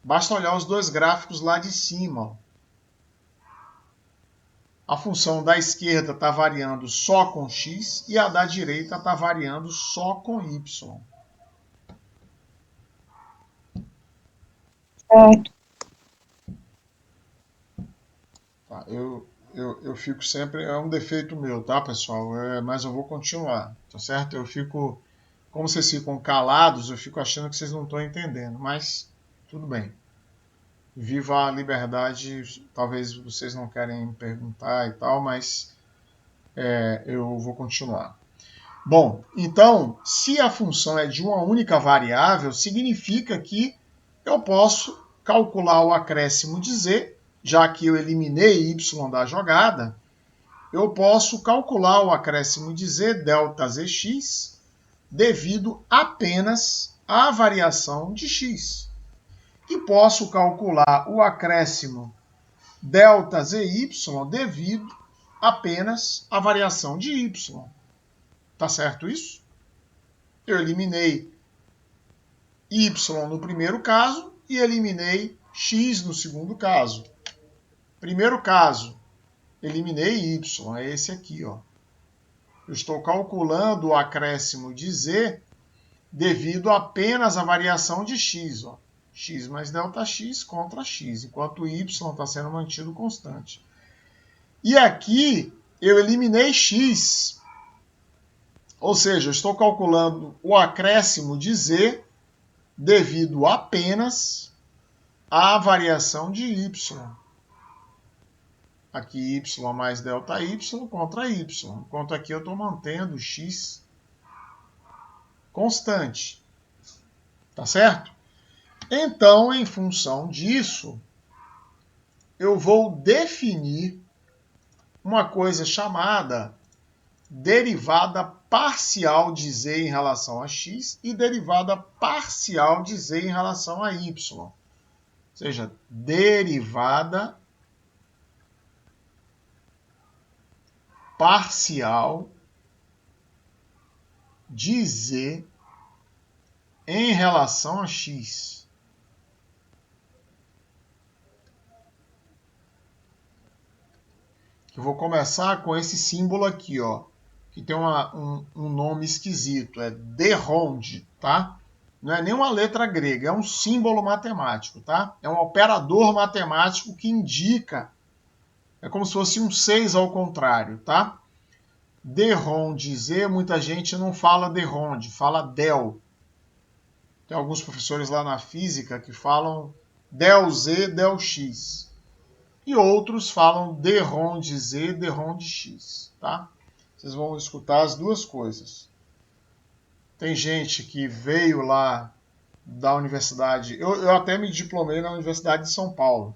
Basta olhar os dois gráficos lá de cima. Ó. A função da esquerda está variando só com x e a da direita está variando só com y. Certo. Tá, eu fico sempre... É um defeito meu, tá, pessoal? Mas eu vou continuar, tá certo? Eu fico... Como vocês ficam calados, eu fico achando que vocês não estão entendendo. Mas tudo bem. Viva a liberdade. Talvez vocês não querem perguntar e tal, mas eu vou continuar. Bom, então, se a função é de uma única variável, significa que eu posso calcular o acréscimo de z, já que eu eliminei y da jogada, eu posso calcular o acréscimo de z, delta zx, devido apenas à variação de x. E posso calcular o acréscimo delta zy devido apenas à variação de y. Tá certo isso? Eu eliminei y no primeiro caso e eliminei x no segundo caso. Primeiro caso, eliminei y, é esse aqui, ó. Eu estou calculando o acréscimo de z devido apenas à variação de x, ó. X mais delta x contra x, enquanto o y está sendo mantido constante. E aqui eu eliminei x, ou seja, eu estou calculando o acréscimo de z devido apenas à variação de y. Aqui y mais delta y contra y, enquanto aqui eu estou mantendo x constante. Tá certo? Então, em função disso, eu vou definir uma coisa chamada derivada parcial de z em relação a x e derivada parcial de z em relação a y. Ou seja, derivada parcial de z em relação a x. Eu vou começar com esse símbolo aqui, ó, que tem um nome esquisito, é de Ronde, tá? Não é nem uma letra grega, é um símbolo matemático, tá? É um operador matemático que indica, é como se fosse um 6 ao contrário, tá? De Ronde z, muita gente não fala de Ronde, fala del. Tem alguns professores lá na física que falam del z, del x. E outros falam de Ronde z, de Ronde x, tá? Vocês vão escutar as duas coisas. Tem gente que veio lá da universidade... Eu até me diplomei na Universidade de São Paulo.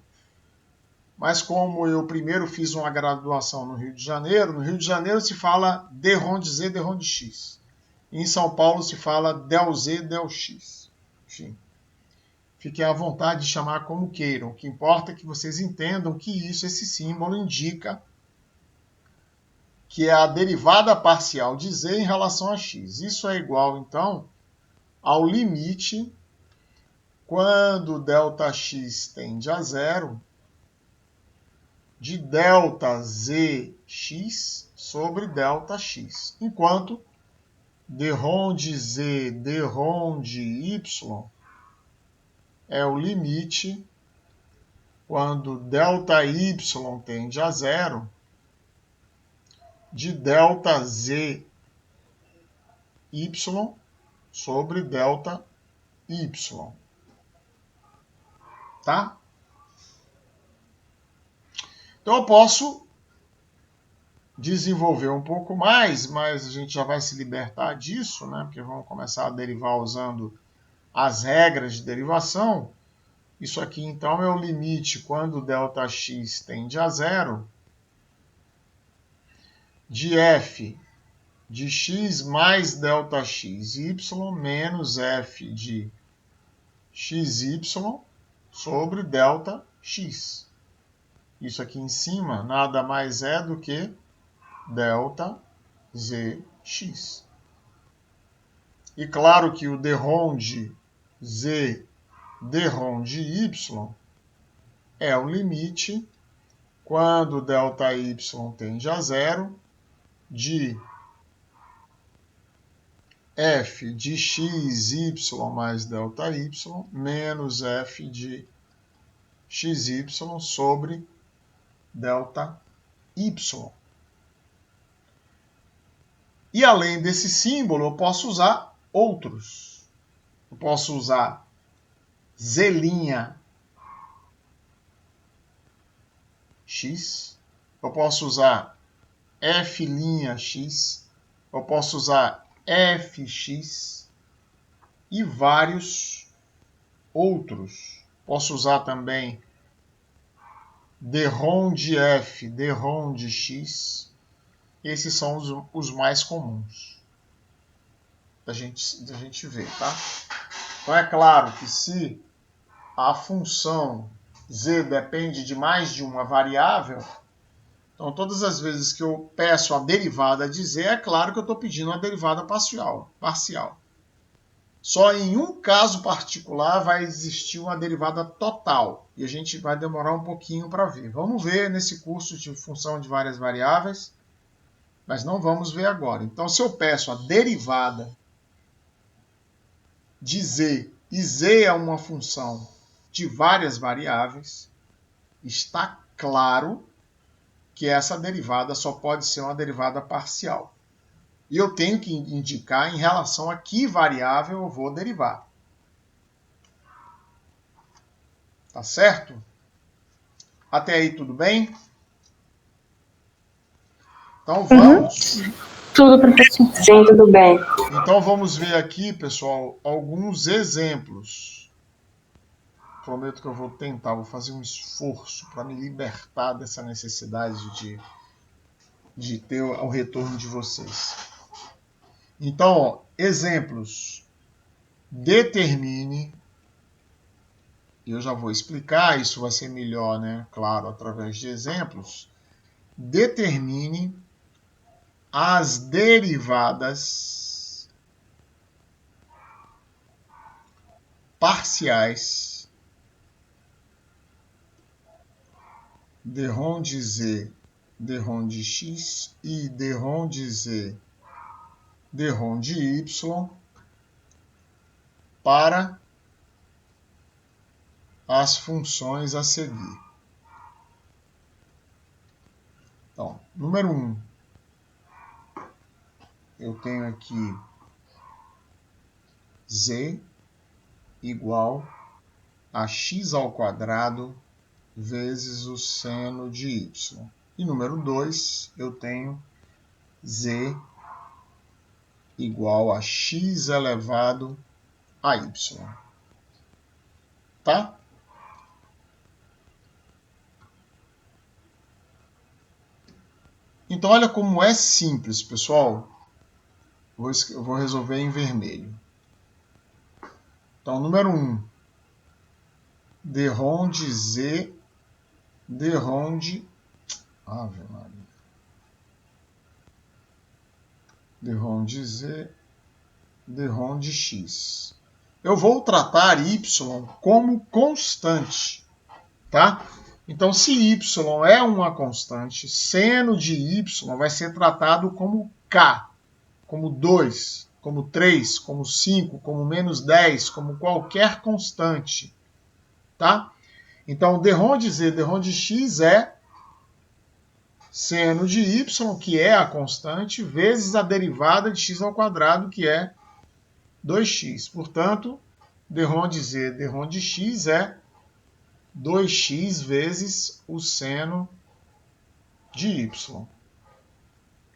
Mas como eu primeiro fiz uma graduação no Rio de Janeiro se fala de Ronde z, de Ronde x. E em São Paulo se fala del z, del x. Enfim, fiquem à vontade de chamar como queiram. O que importa é que vocês entendam que esse símbolo indica que é a derivada parcial de z em relação a x. Isso é igual, então, ao limite quando ΔX tende a zero de ΔZx sobre ΔX. Enquanto d ronde z, d ronde y é o limite quando ΔY tende a zero de ΔZy sobre ΔY. Tá? Então eu posso desenvolver um pouco mais, mas a gente já vai se libertar disso, né? Porque vamos começar a derivar usando as regras de derivação. Isso aqui, então, é o limite quando ΔX tende a zero de f de x mais ΔXy menos f de xy sobre delta x. Isso aqui em cima nada mais é do que delta zx. E claro que o derrom de z, derrom de y é o limite quando delta y tende a zero de f de x, y mais delta y menos f de xy sobre delta y. E além desse símbolo, eu posso usar outros. Eu posso usar z' x, eu posso usar f'(x), eu posso usar fx e vários outros. Posso usar também derrom de f, derrom de x. Esses são os mais comuns da gente ver, tá? Então é claro que se a função z depende de mais de uma variável, então todas as vezes que eu peço a derivada de z, é claro que eu estou pedindo uma derivada parcial. Só em um caso particular vai existir uma derivada total, e a gente vai demorar um pouquinho para ver. Vamos ver nesse curso de função de várias variáveis, mas não vamos ver agora. Então, se eu peço a derivada de z, e z é uma função de várias variáveis, está claro que essa derivada só pode ser uma derivada parcial. E eu tenho que indicar em relação a que variável eu vou derivar. Tá certo? Até aí tudo bem? Então vamos. Tudo, professor. Sim, tudo bem. Então vamos ver aqui, pessoal, alguns exemplos. Prometo que eu vou tentar, vou fazer um esforço para me libertar dessa necessidade de ter o retorno de vocês. Então, ó, exemplos. Determine. Eu já vou explicar, isso vai ser melhor, né? Claro, através de exemplos. Determine as derivadas parciais derrom de z, derrom de x e derrom de z, derrom de y para as funções a seguir. Então, número 1. Eu tenho aqui z igual a x ao quadrado vezes o seno de y. E número 2, eu tenho z igual a x elevado a y. Tá? Então, olha como é simples, pessoal. Eu vou resolver em vermelho. Então, número 1. Derrom de z, derrom de... Ave Maria. Derrom de z, derrom de x. Eu vou tratar y como constante, tá? Então, se y é uma constante, seno de y vai ser tratado como k, como 2, como 3, como 5, como menos 10, como qualquer constante, tá? Então, derrom de z, derrom de x é seno de y, que é a constante, vezes a derivada de x ao quadrado, que é 2x. Portanto, derrom de z, derrom de x é 2x vezes o seno de y.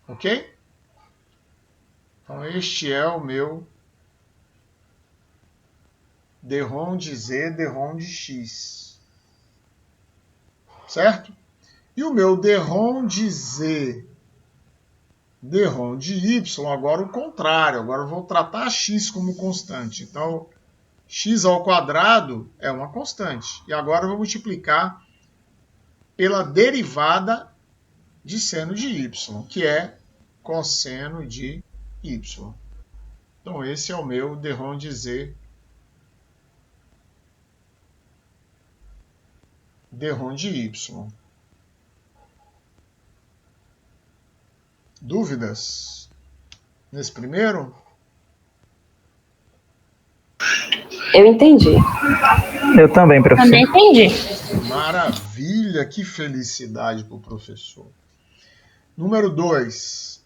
Ok? Então, este é o meu derrom de z, derrom de x. Certo? E o meu derrom de z, derrom de y, agora o contrário. Agora eu vou tratar x como constante. Então, x ao quadrado é uma constante. E agora eu vou multiplicar pela derivada de seno de y, que é cosseno de y. Então, esse é o meu de Ronde-Z. De Ronde y. Dúvidas nesse primeiro? Eu entendi. Eu também, professor. Também entendi. Maravilha, que felicidade para o professor. Número 2.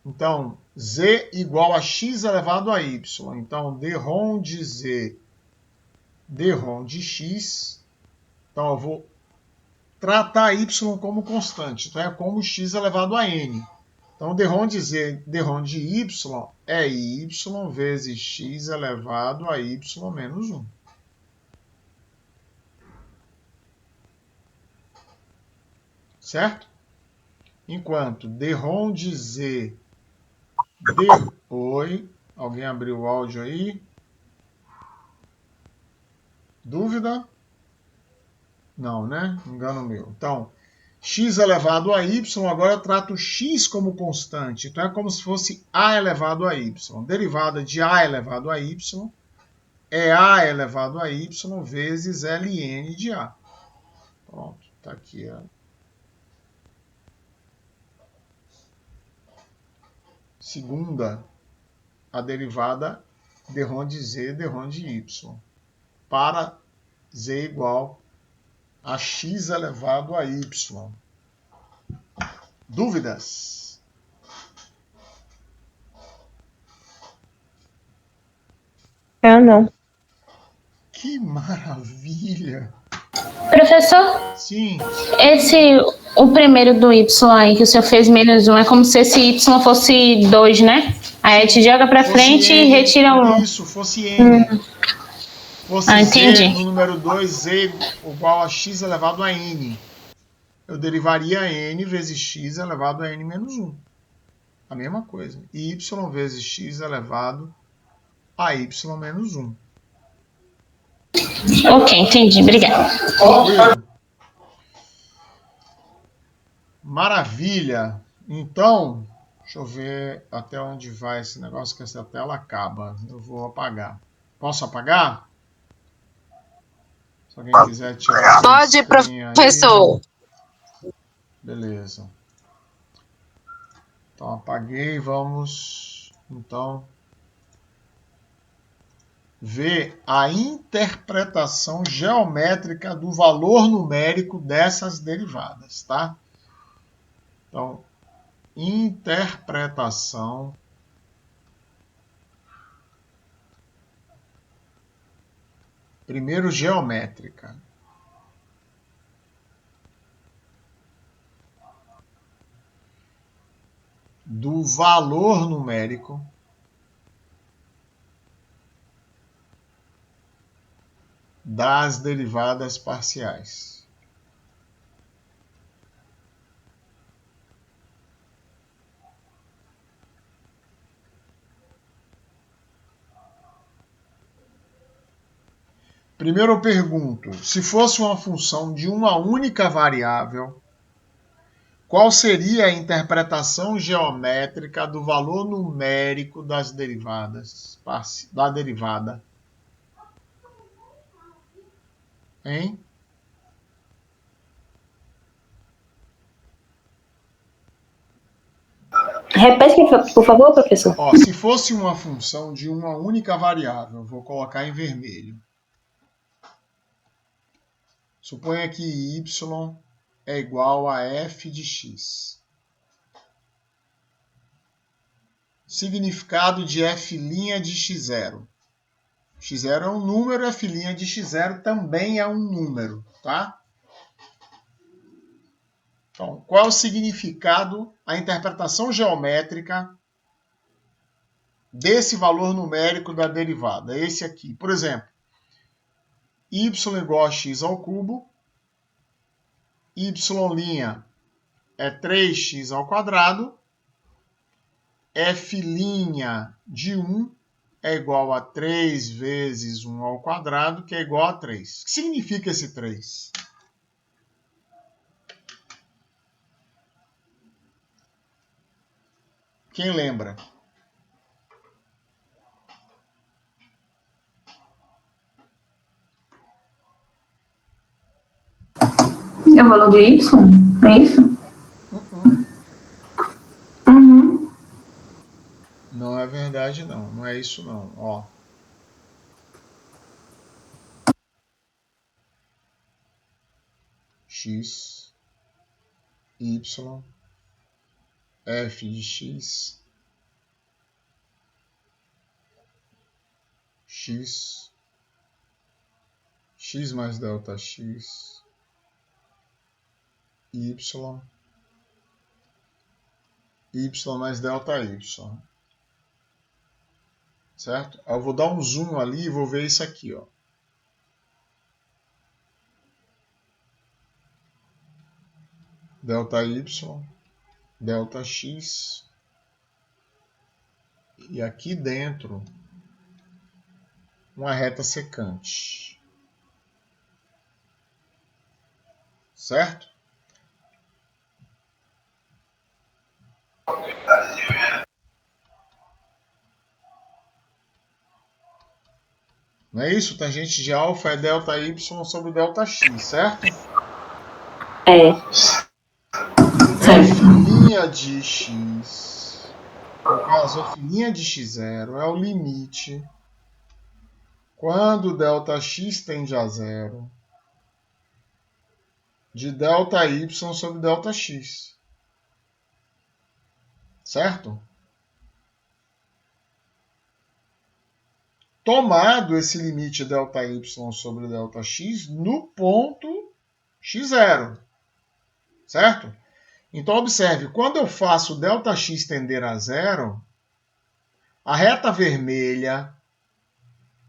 Então, z igual a x elevado a y. Então, de Ronde z, de Ronde x. Então, eu vou tratar y como constante. Então, é como x elevado a n. Então, de Ronde z, de Ronde y é y vezes x elevado a y menos 1. Certo? Enquanto de Ronde z depois... Alguém abriu o áudio aí? Dúvida? Não, né? Engano meu. Então, x elevado a y, agora eu trato x como constante. Então, é como se fosse a elevado a y. Derivada de a elevado a y é a elevado a y vezes ln de a. Pronto, está aqui. Segunda, a derivada de Ronde z, de Ronde y. Para z igual a x elevado a y. Dúvidas? Não. Que maravilha! Professor, Sim, o primeiro do y aí, que o senhor fez menos 1, é como se esse y fosse 2, né? Aí a gente joga pra fosse frente e n, retira 1. Isso, fosse n. Fosse z entendi. no número 2, z igual a x elevado a n. Eu derivaria n vezes x elevado a n menos 1. A mesma coisa. Y vezes x elevado a y menos 1. Ok, entendi. Obrigada. Tranquilo? Maravilha! Então, deixa eu ver até onde vai esse negócio, que essa tela acaba. Eu vou apagar. Posso apagar? Se alguém quiser tirar Pode, professor. Aí. Beleza. Então, apaguei. Vamos, então, ver a interpretação geométrica do valor numérico dessas derivadas, tá? Então, interpretação primeiro geométrica. Do valor numérico das derivadas parciais. Primeiro eu pergunto, se fosse uma função de uma única variável, qual seria a interpretação geométrica do valor numérico das derivadas, da derivada? Hein? Repete, por favor, professor. Ó, se fosse uma função de uma única variável, vou colocar em vermelho. Suponha que y é igual a f de x. Significado de f' de x0. x0 é um número, f' de x0 também é um número, tá? Então, qual é o significado, a interpretação geométrica desse valor numérico da derivada? Esse aqui, por exemplo, y igual a x ao cubo, y' é 3x ao quadrado, f' de 1 é igual a 3 vezes 1 ao quadrado, que é igual a 3. O que significa esse 3? Quem lembra? É o valor de y? É isso? Uhum. Não é verdade, não. Não é isso, não. Ó. X, y, f de x, x, x mais delta x, y, y mais delta y. Certo? Eu vou dar um zoom ali e vou ver isso aqui, ó. Delta y, delta x, e aqui dentro uma reta secante. Certo? Não é isso? Tangente de alfa é delta y sobre delta x, certo? É. F' de x, no caso, F' de x0 é o limite quando ΔX tende a zero de ΔY sobre ΔX. Certo? Tomado esse limite ΔY sobre ΔX no ponto x0. Certo? Então, observe, quando eu faço ΔX tender a zero, a reta vermelha,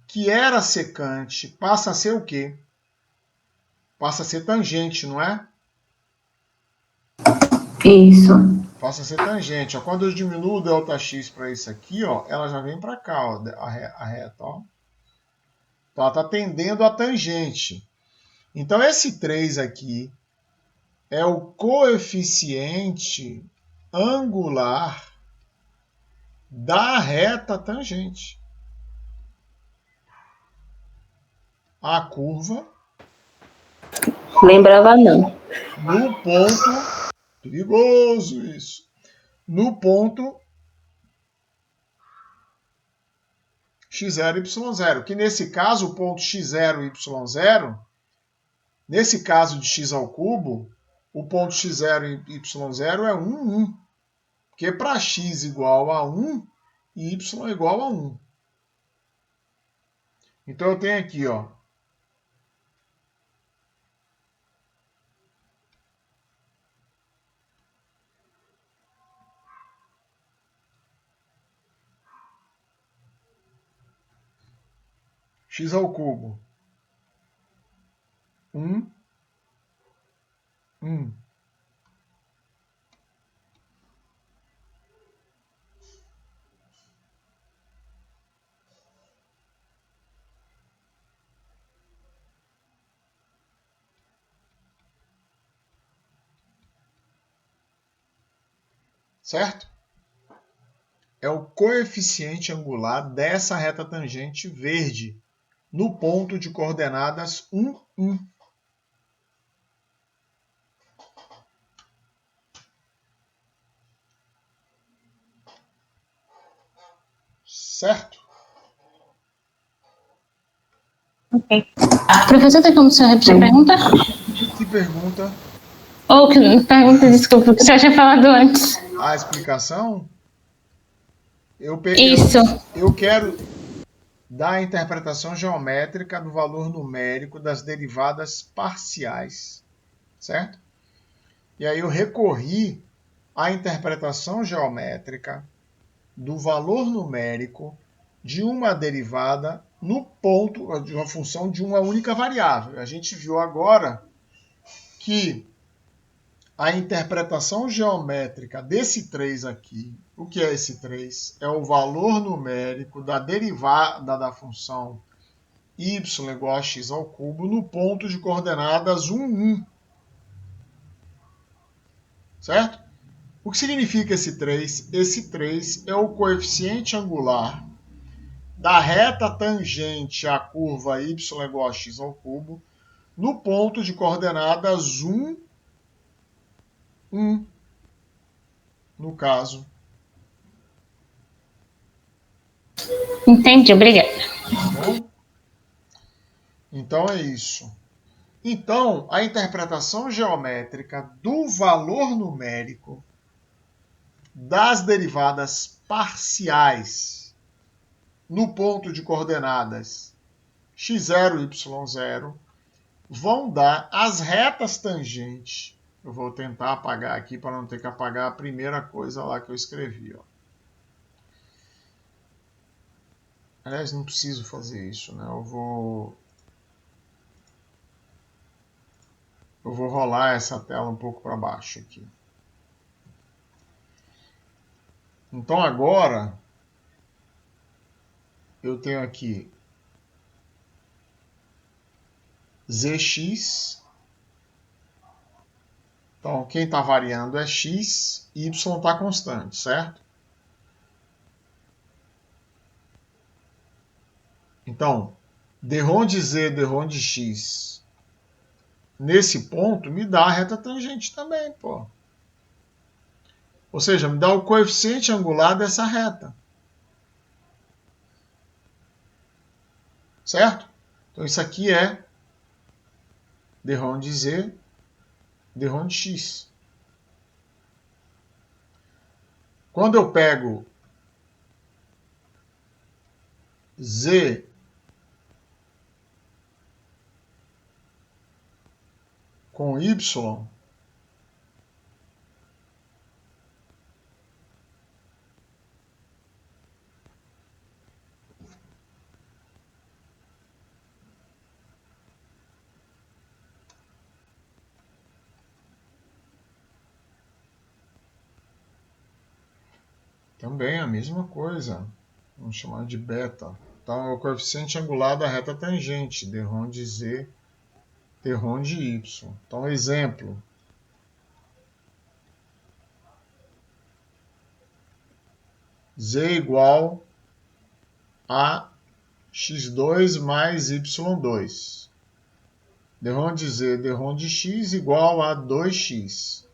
que era secante, passa a ser o quê? Passa a ser tangente, não é? Isso. Passa a ser tangente. Ó. Quando eu diminuo o ΔX para isso aqui, ó, ela já vem para cá, ó, a reta. Ó. Então, ela está tendendo a tangente. Então, esse 3 aqui é o coeficiente angular da reta tangente. A curva Lembrava não. no ponto, perigoso isso, no ponto x0, y0, que nesse caso o ponto x0, y0, nesse caso de x ao cubo, o ponto x0 e y0 é 1, 1, porque para x igual a 1, e y igual a 1. Então eu tenho aqui, ó, x ao cubo, 1, 1. Certo? É o coeficiente angular dessa reta tangente verde no ponto de coordenadas 1, 1. Certo? Ok. Professor, tem como o senhor repetir a pergunta? Que pergunta? Ou que pergunta, desculpa, que o senhor tinha falado antes. A explicação? Isso. Eu quero dar a interpretação geométrica do valor numérico das derivadas parciais. Certo? E aí eu recorri à interpretação geométrica do valor numérico de uma derivada no ponto de uma função de uma única variável. A gente viu agora que a interpretação geométrica desse 3 aqui, o que é esse 3? É o valor numérico da derivada da função y igual a x ao cubo no ponto de coordenadas 1, 1. Certo? O que significa esse 3? Esse 3 é o coeficiente angular da reta tangente à curva y igual a x ao cubo no ponto de coordenadas 1, 1. No caso. Entendi, obrigada. Tá bom? Então é isso. Então, a interpretação geométrica do valor numérico das derivadas parciais no ponto de coordenadas x0 e y0 vão dar as retas tangentes. Eu vou tentar apagar aqui para não ter que apagar a primeira coisa lá que eu escrevi. Ó. Aliás, não preciso fazer isso, né? Eu vou rolar essa tela um pouco para baixo aqui. Então agora eu tenho aqui Zx. Então quem está variando é x, y está constante, certo? Então, derrom de z, derrom de x, nesse ponto, me dá a reta tangente também, pô. Ou seja, me dá o coeficiente angular dessa reta. Certo? Então, isso aqui é derrom de z, derrom de x. Quando eu pego z com y, também a mesma coisa. Vamos chamar de beta. Então, é o coeficiente angular da reta tangente, derrom de z, derrom de y. Então, exemplo. Z igual a x2 mais y2. Derrom de z, derrom de x igual a 2x.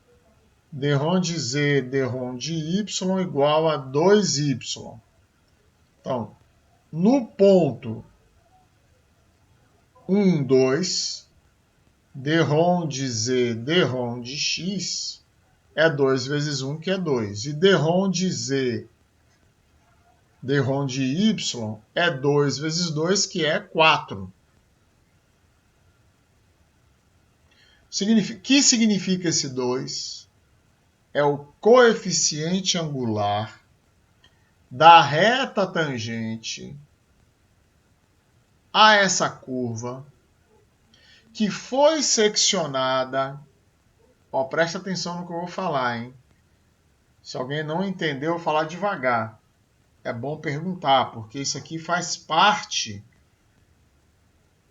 Derrom de z, derrom de y igual a 2y. Então, no ponto 1, 2, derrom de z, derrom de x é 2 vezes 1, que é 2. E derrom de z, derrom de y é 2 vezes 2, que é 4. O que significa esse 2? É o coeficiente angular da reta tangente a essa curva que foi seccionada. Ó, presta atenção no que eu vou falar, hein? Se alguém não entendeu, eu vou falar devagar. É bom perguntar, porque isso aqui faz parte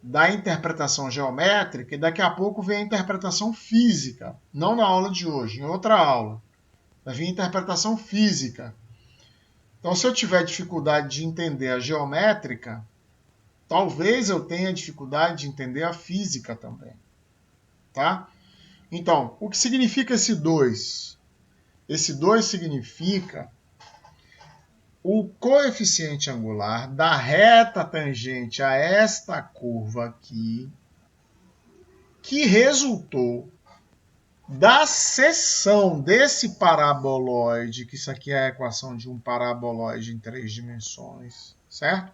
da interpretação geométrica e daqui a pouco vem a interpretação física. Não na aula de hoje, em outra aula. Vai vir a interpretação física. Então, se eu tiver dificuldade de entender a geométrica, talvez eu tenha dificuldade de entender a física também. Tá? Então, o que significa esse 2? Esse 2 significa o coeficiente angular da reta tangente a esta curva aqui, que resultou da seção desse paraboloide, que isso aqui é a equação de um paraboloide em 3 dimensões, certo?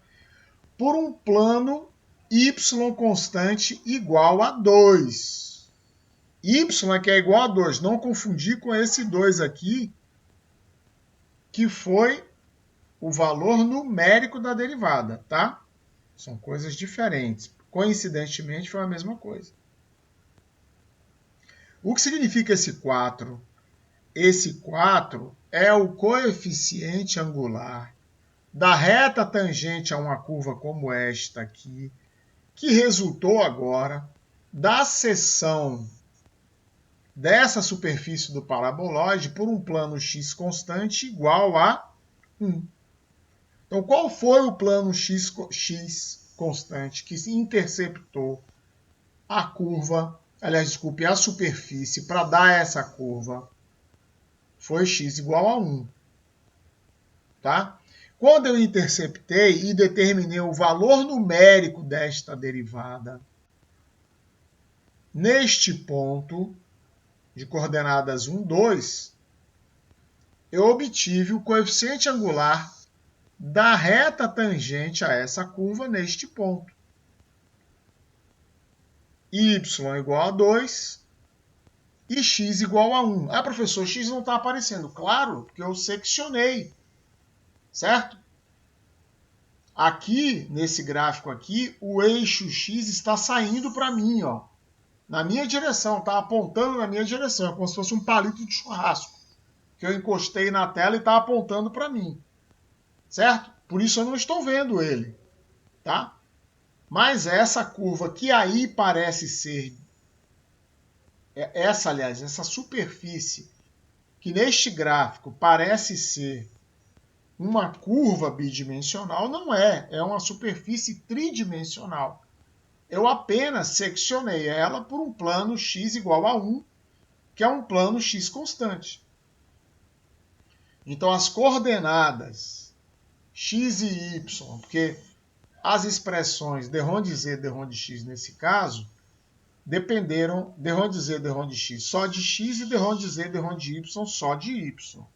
Por um plano y constante igual a 2. Y aqui é igual a 2, não confundir com esse 2 aqui, que foi o valor numérico da derivada, tá? São coisas diferentes. Coincidentemente, foi a mesma coisa. O que significa esse 4? Esse 4 é o coeficiente angular da reta tangente a uma curva como esta aqui, que resultou agora da seção dessa superfície do paraboloide por um plano x constante igual a 1. Então, qual foi o plano x constante que interceptou a curva, a superfície para dar essa curva? Foi x igual a 1. Tá? Quando eu interceptei e determinei o valor numérico desta derivada, neste ponto de coordenadas 1, 2, eu obtive o coeficiente angular da reta tangente a essa curva neste ponto. Y igual a 2 e x igual a 1. Ah, professor, x não está aparecendo. Claro, porque eu seccionei. Certo? Aqui, nesse gráfico aqui, o eixo x está saindo para mim, ó, na minha direção, está apontando na minha direção. É como se fosse um palito de churrasco que eu encostei na tela e está apontando para mim. Certo? Por isso eu não estou vendo ele. Tá? Mas essa curva que aí parece ser, essa superfície que neste gráfico parece ser uma curva bidimensional, não é. É uma superfície tridimensional. Eu apenas seccionei ela por um plano x igual a 1, que é um plano x constante. Então, as coordenadas x e y, porque as expressões d de z, d de x nesse caso, dependeram d de z, d de x só de x e d de z, d de y só de y.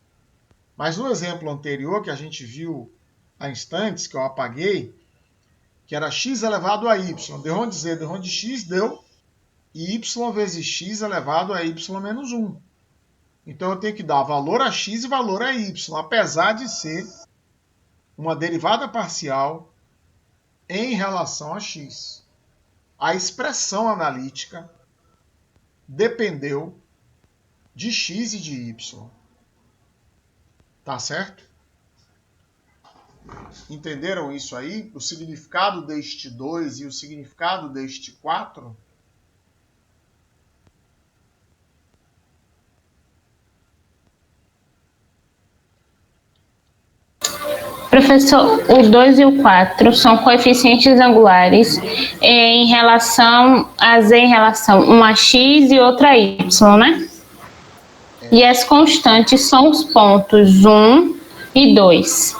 Mas no exemplo anterior, que a gente viu há instantes, que eu apaguei, que era x elevado a y, d de z, d de x deu y vezes x elevado a y menos 1. Então eu tenho que dar valor a x e valor a y, apesar de ser uma derivada parcial em relação a x. A expressão analítica dependeu de x e de y. Tá certo? Entenderam isso aí? O significado deste 2 e o significado deste 4? Professor, o 2 e o 4 são coeficientes angulares em relação a z, em relação uma a x e outra a y, né? E as constantes são os pontos 1 e 2.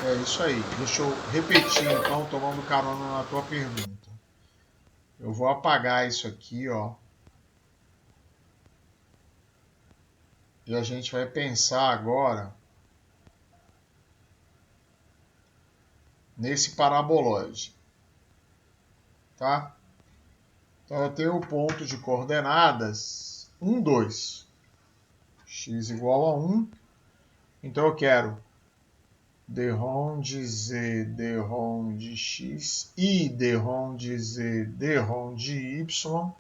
É isso aí. Deixa eu repetir, então, tomando carona na tua pergunta. Eu vou apagar isso aqui, ó. E a gente vai pensar agora nesse paraboloide. Tá? Então, eu tenho o ponto de coordenadas 1, 2. X igual a 1. Então, eu quero d de z, d de x e d de z, d de y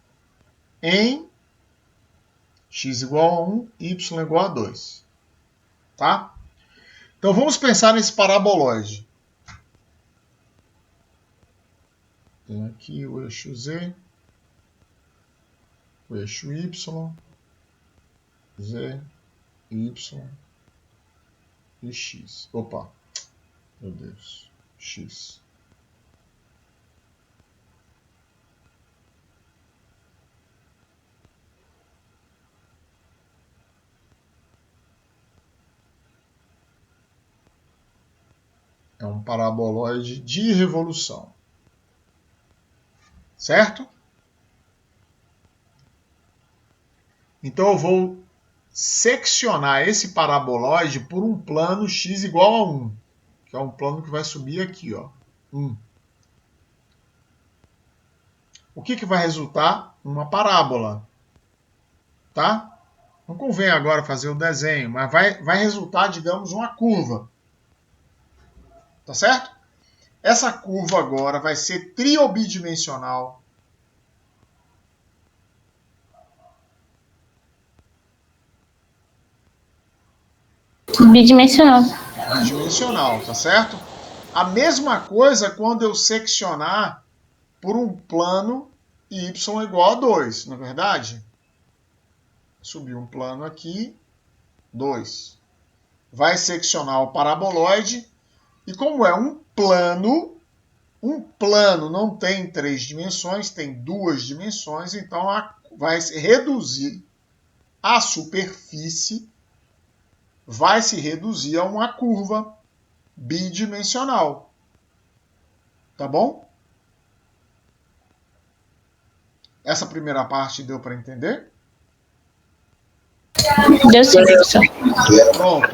em x igual a 1, y igual a 2. Tá? Então, vamos pensar nesse paraboloide. Tem aqui o eixo z, o eixo y, z, y e x. Opa, meu Deus, x. É um paraboloide de revolução. Certo? Então eu vou seccionar esse paraboloide por um plano x igual a 1, que é um plano que vai subir aqui, ó, 1. O que vai resultar? Uma parábola. Tá? Não convém agora fazer o desenho, mas vai resultar, digamos, uma curva. Tá certo? Essa curva agora vai ser triobidimensional. Bidimensional. Bidimensional, tá certo? A mesma coisa quando eu seccionar por um plano y igual a 2, não é verdade? Subir um plano aqui, 2. Vai seccionar o paraboloide, e como é um plano não tem 3 dimensões, tem 2 dimensões, então vai se reduzir a superfície, vai se reduzir a uma curva bidimensional. Tá bom? Essa primeira parte deu para entender? Deu sim, professor. Pronto.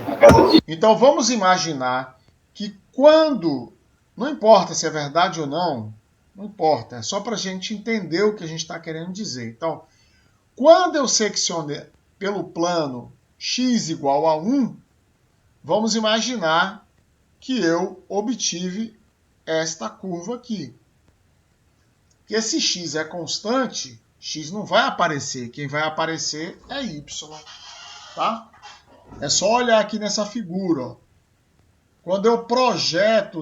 Então vamos imaginar que quando, não importa se é verdade ou não importa, é só para a gente entender o que a gente está querendo dizer. Então, quando eu seccionei pelo plano x igual a 1, vamos imaginar que eu obtive esta curva aqui. Que se x é constante, x não vai aparecer. Quem vai aparecer é y. Tá? É só olhar aqui nessa figura. Ó. Quando eu projeto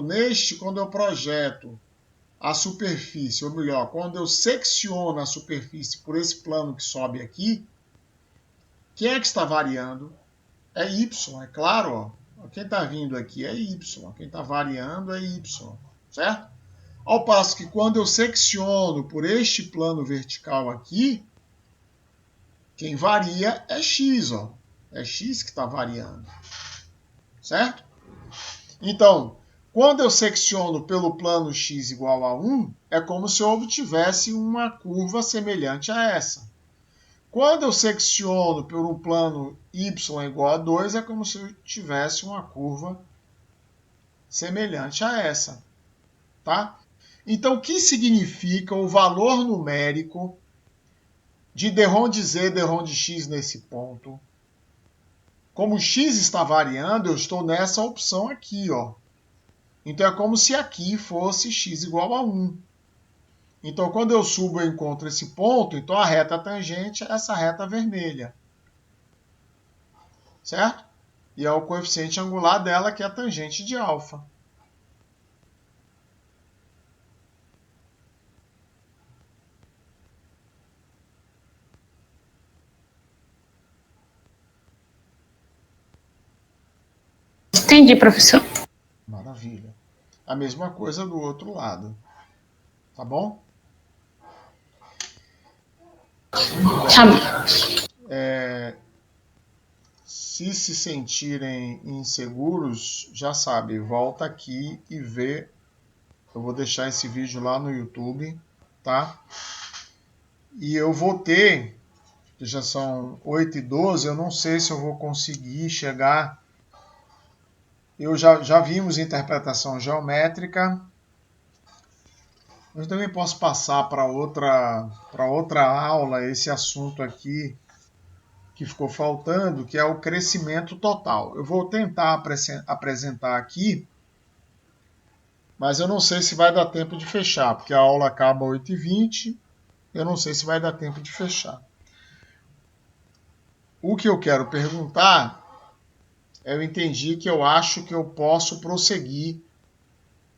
a superfície, ou melhor, quando eu secciono a superfície por esse plano que sobe aqui, quem é que está variando? É y, é claro. Ó. Quem está vindo aqui é y. Quem está variando é y. Certo? Ao passo que quando eu secciono por este plano vertical aqui, quem varia é x. Ó. É x que está variando. Certo? Então, quando eu secciono pelo plano x igual a 1, é como se eu obtivesse uma curva semelhante a essa. Quando eu secciono por um plano y igual a 2, é como se eu tivesse uma curva semelhante a essa. Tá? Então, o que significa o valor numérico de d de z, d de x nesse ponto? Como x está variando, eu estou nessa opção aqui, ó. Então, é como se aqui fosse x igual a 1. Então, quando eu subo, eu encontro esse ponto. Então, a reta tangente é essa reta vermelha. Certo? E é o coeficiente angular dela, que é a tangente de alfa. Entendi, professor. Maravilha. A mesma coisa do outro lado. Tá bom? Tá bom. Se sentirem inseguros, já sabe, volta aqui e vê. Eu vou deixar esse vídeo lá no YouTube, tá? E eu vou ter, que já são 8h12, eu não sei se eu vou conseguir chegar. Eu já vimos interpretação geométrica. Eu também posso passar para outra aula esse assunto aqui que ficou faltando, que é o crescimento total. Eu vou tentar apresentar aqui, mas eu não sei se vai dar tempo de fechar, porque a aula acaba às 8h20, eu não sei se vai dar tempo de fechar. O que eu quero perguntar, eu entendi que eu acho que eu posso prosseguir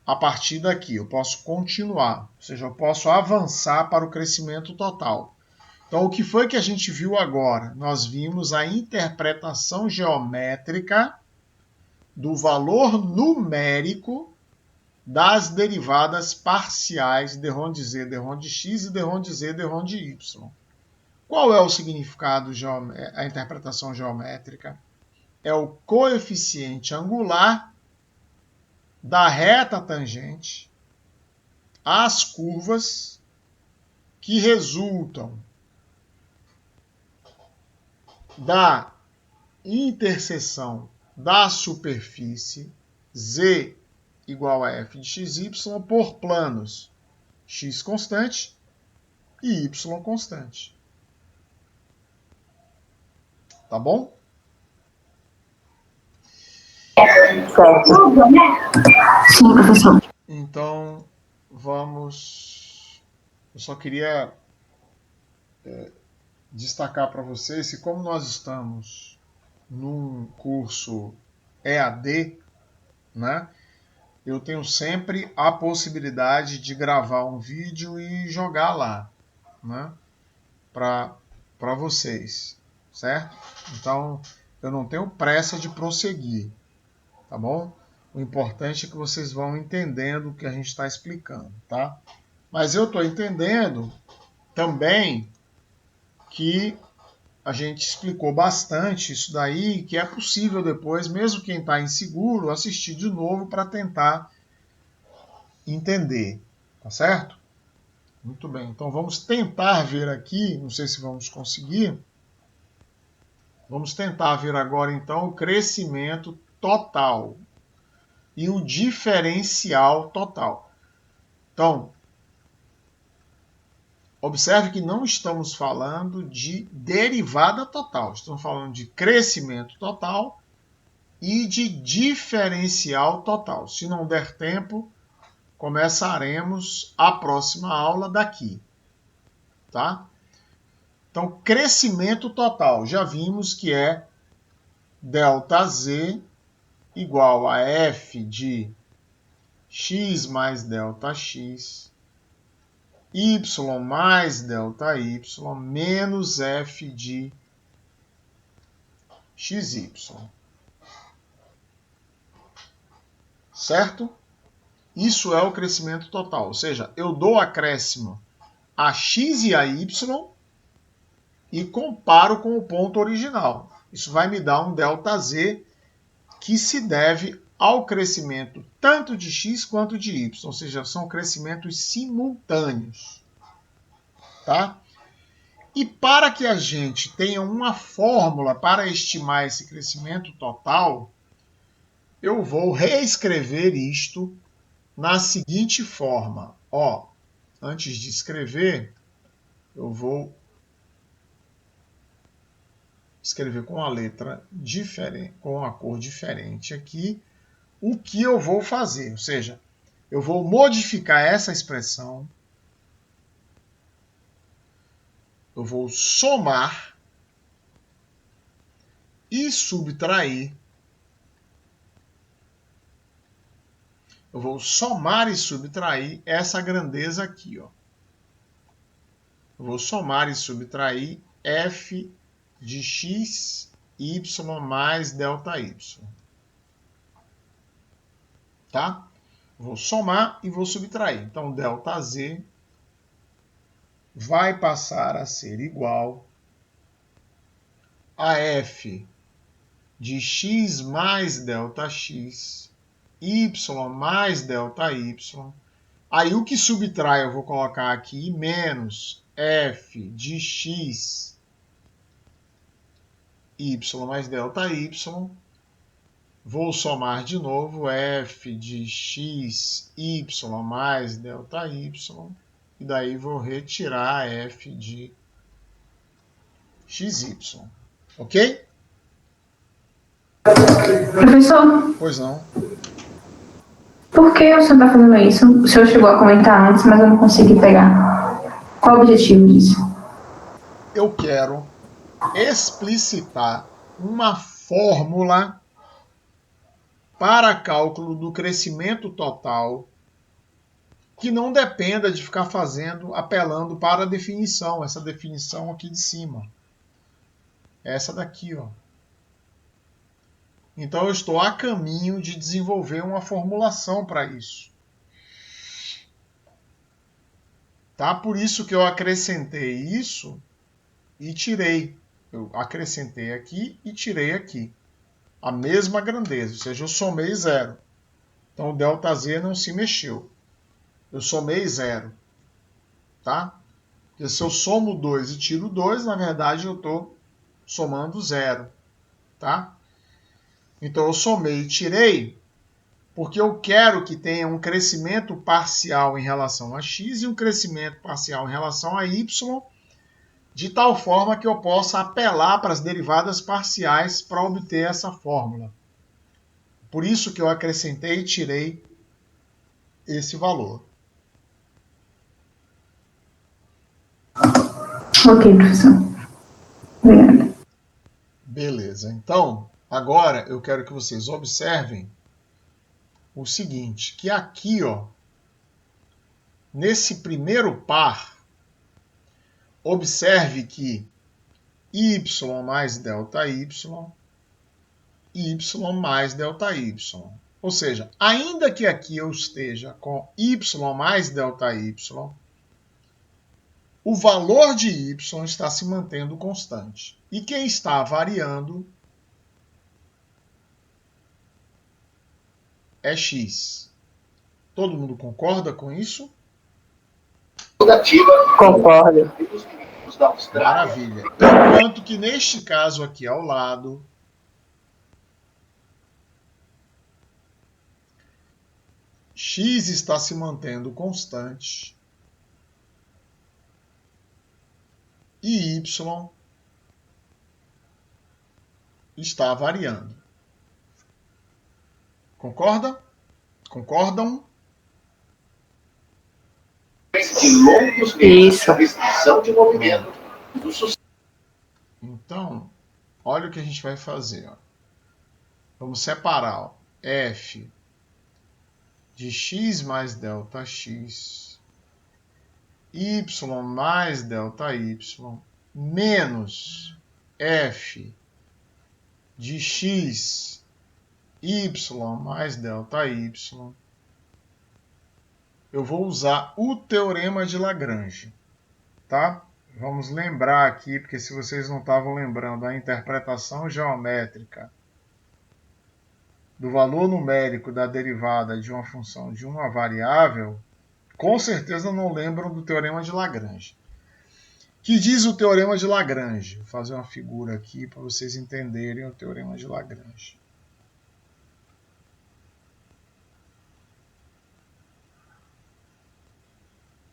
a partir daqui, eu posso continuar, ou seja, eu posso avançar para o crescimento total. Então, o que foi que a gente viu agora? Nós vimos a interpretação geométrica do valor numérico das derivadas parciais d de z, d de x e d de z, d de y. Qual é o significado, a interpretação geométrica? É o coeficiente angular da reta tangente às curvas que resultam da interseção da superfície z igual a f de xy por planos x constante e y constante. Tá bom? Certo. Sim, professor. Então, vamos... Eu só queria destacar para vocês que como nós estamos num curso EAD, né? Eu tenho sempre a possibilidade de gravar um vídeo e jogar lá, né? Para vocês, certo? Então, eu não tenho pressa de prosseguir, tá bom? O importante é que vocês vão entendendo o que a gente está explicando, tá? Mas eu estou entendendo também que a gente explicou bastante isso daí, que é possível depois, mesmo quem está inseguro, assistir de novo para tentar entender, tá certo? Muito bem, então vamos tentar ver aqui, não sei se vamos conseguir. Vamos tentar ver agora então o crescimento total e o diferencial total. Então, observe que não estamos falando de derivada total, estamos falando de crescimento total e de diferencial total. Se não der tempo, começaremos a próxima aula daqui, tá? Então, crescimento total, já vimos que é ΔZ igual a f de x mais ΔX, y mais ΔY, menos f de xy. Certo? Isso é o crescimento total, ou seja, eu dou acréscimo a x e a y e comparo com o ponto original. Isso vai me dar um ΔZ que se deve ao crescimento tanto de x quanto de y, ou seja, são crescimentos simultâneos. Tá? E para que a gente tenha uma fórmula para estimar esse crescimento total, eu vou reescrever isto na seguinte forma. Ó, antes de escrever, eu vou escrever com a letra diferente, com a cor diferente aqui, o que eu vou fazer. Ou seja, eu vou modificar essa expressão, eu vou somar e subtrair. Eu vou somar e subtrair essa grandeza aqui, ó. Eu vou somar e subtrair f de x, y mais ΔY. Tá? Vou somar e vou subtrair. Então, ΔZ vai passar a ser igual a f de x mais ΔX, y mais ΔY. Aí o que subtrai eu vou colocar aqui, menos f de x, y mais ΔY. Vou somar de novo f de x, y mais ΔY. E daí vou retirar f de xy. Ok? Professor, Pois não. por que o senhor está fazendo isso? O senhor chegou a comentar antes, mas eu não consegui pegar. Qual o objetivo disso? Eu quero explicitar uma fórmula para cálculo do crescimento total que não dependa de ficar apelando para a definição, essa definição aqui de cima. Essa daqui, ó. Então eu estou a caminho de desenvolver uma formulação para isso. Tá? Por isso que eu acrescentei isso e tirei. Eu acrescentei aqui e tirei aqui. A mesma grandeza, ou seja, eu somei zero. Então o ΔZ não se mexeu. Eu somei zero. Tá? Porque se eu somo 2 e tiro 2, na verdade eu estou somando zero. Tá? Então eu somei e tirei porque eu quero que tenha um crescimento parcial em relação a x e um crescimento parcial em relação a y, de tal forma que eu possa apelar para as derivadas parciais para obter essa fórmula. Por isso que eu acrescentei e tirei esse valor. Ok, professor. Obrigada. Beleza. Então, Agora eu quero que vocês observem o seguinte, que aqui, ó, nesse primeiro par, observe que y mais ΔY, y mais ΔY. Ou seja, ainda que aqui eu esteja com y mais ΔY, o valor de y está se mantendo constante. E quem está variando é x. Todo mundo concorda com isso? Concordo. Maravilha. Enquanto que neste caso aqui ao lado, x está se mantendo constante e y está variando. Concorda? Concordam? Isso. Então, olha o que a gente vai fazer. Ó. Vamos separar ó, f de x mais ΔX, y mais ΔY, menos f de x, y mais ΔY. Eu vou usar o teorema de Lagrange, tá? Vamos lembrar aqui, porque se vocês não estavam lembrando a interpretação geométrica do valor numérico da derivada de uma função de uma variável, com certeza não lembram do teorema de Lagrange. Que diz o teorema de Lagrange? Vou fazer uma figura aqui para vocês entenderem o teorema de Lagrange.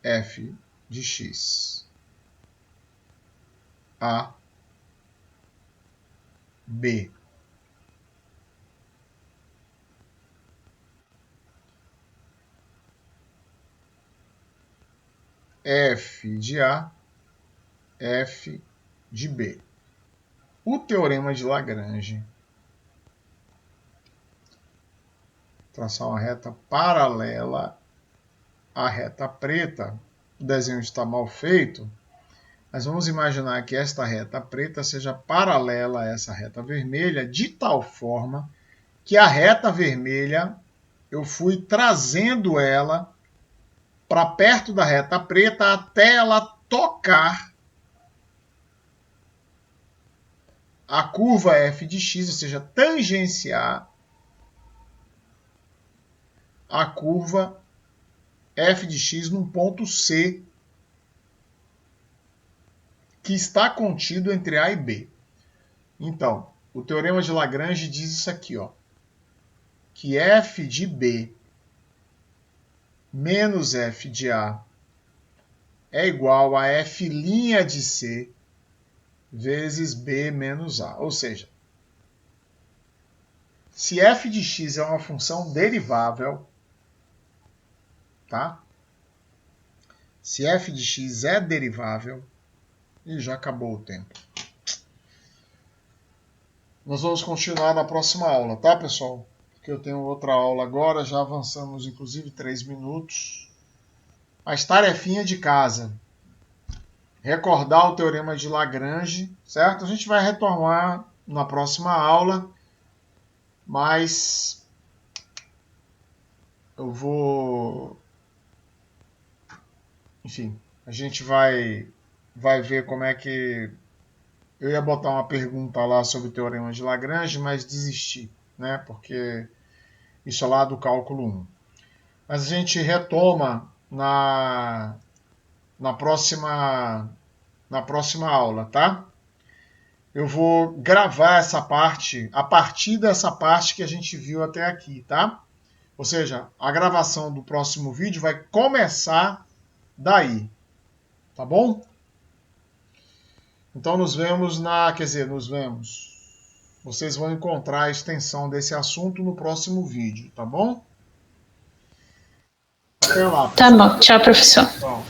F de x a b f de a, f de b. O teorema de Lagrange, traçar uma reta paralela à reta preta. O desenho está mal feito, mas vamos imaginar que esta reta preta seja paralela a essa reta vermelha, de tal forma que a reta vermelha, eu fui trazendo ela para perto da reta preta até ela tocar a curva f de x, ou seja, tangenciar a curva f de x num ponto C que está contido entre A e B. Então, o teorema de Lagrange diz isso aqui, ó, que f de B menos f de A é igual a f' de C vezes B menos A. Ou seja, se f de x é uma função derivável, tá? Se f de x é derivável, e já acabou o tempo. Nós vamos continuar na próxima aula, tá, pessoal? Porque eu tenho outra aula agora, já avançamos inclusive 3 minutos. Mas tarefinha de casa. Recordar o teorema de Lagrange, certo? A gente vai retomar na próxima aula, mas eu vou... Enfim, a gente vai ver como é que... Eu ia botar uma pergunta lá sobre o teorema de Lagrange, mas desisti, né? Porque isso é lá do cálculo 1. Mas a gente retoma na próxima aula, tá? Eu vou gravar essa parte a partir dessa parte que a gente viu até aqui, tá? Ou seja, a gravação do próximo vídeo vai começar daí, tá bom? Então nos vemos vocês vão encontrar a extensão desse assunto no próximo vídeo, tá bom? Até lá, pessoal. Tá bom, tchau, professor. Tchau.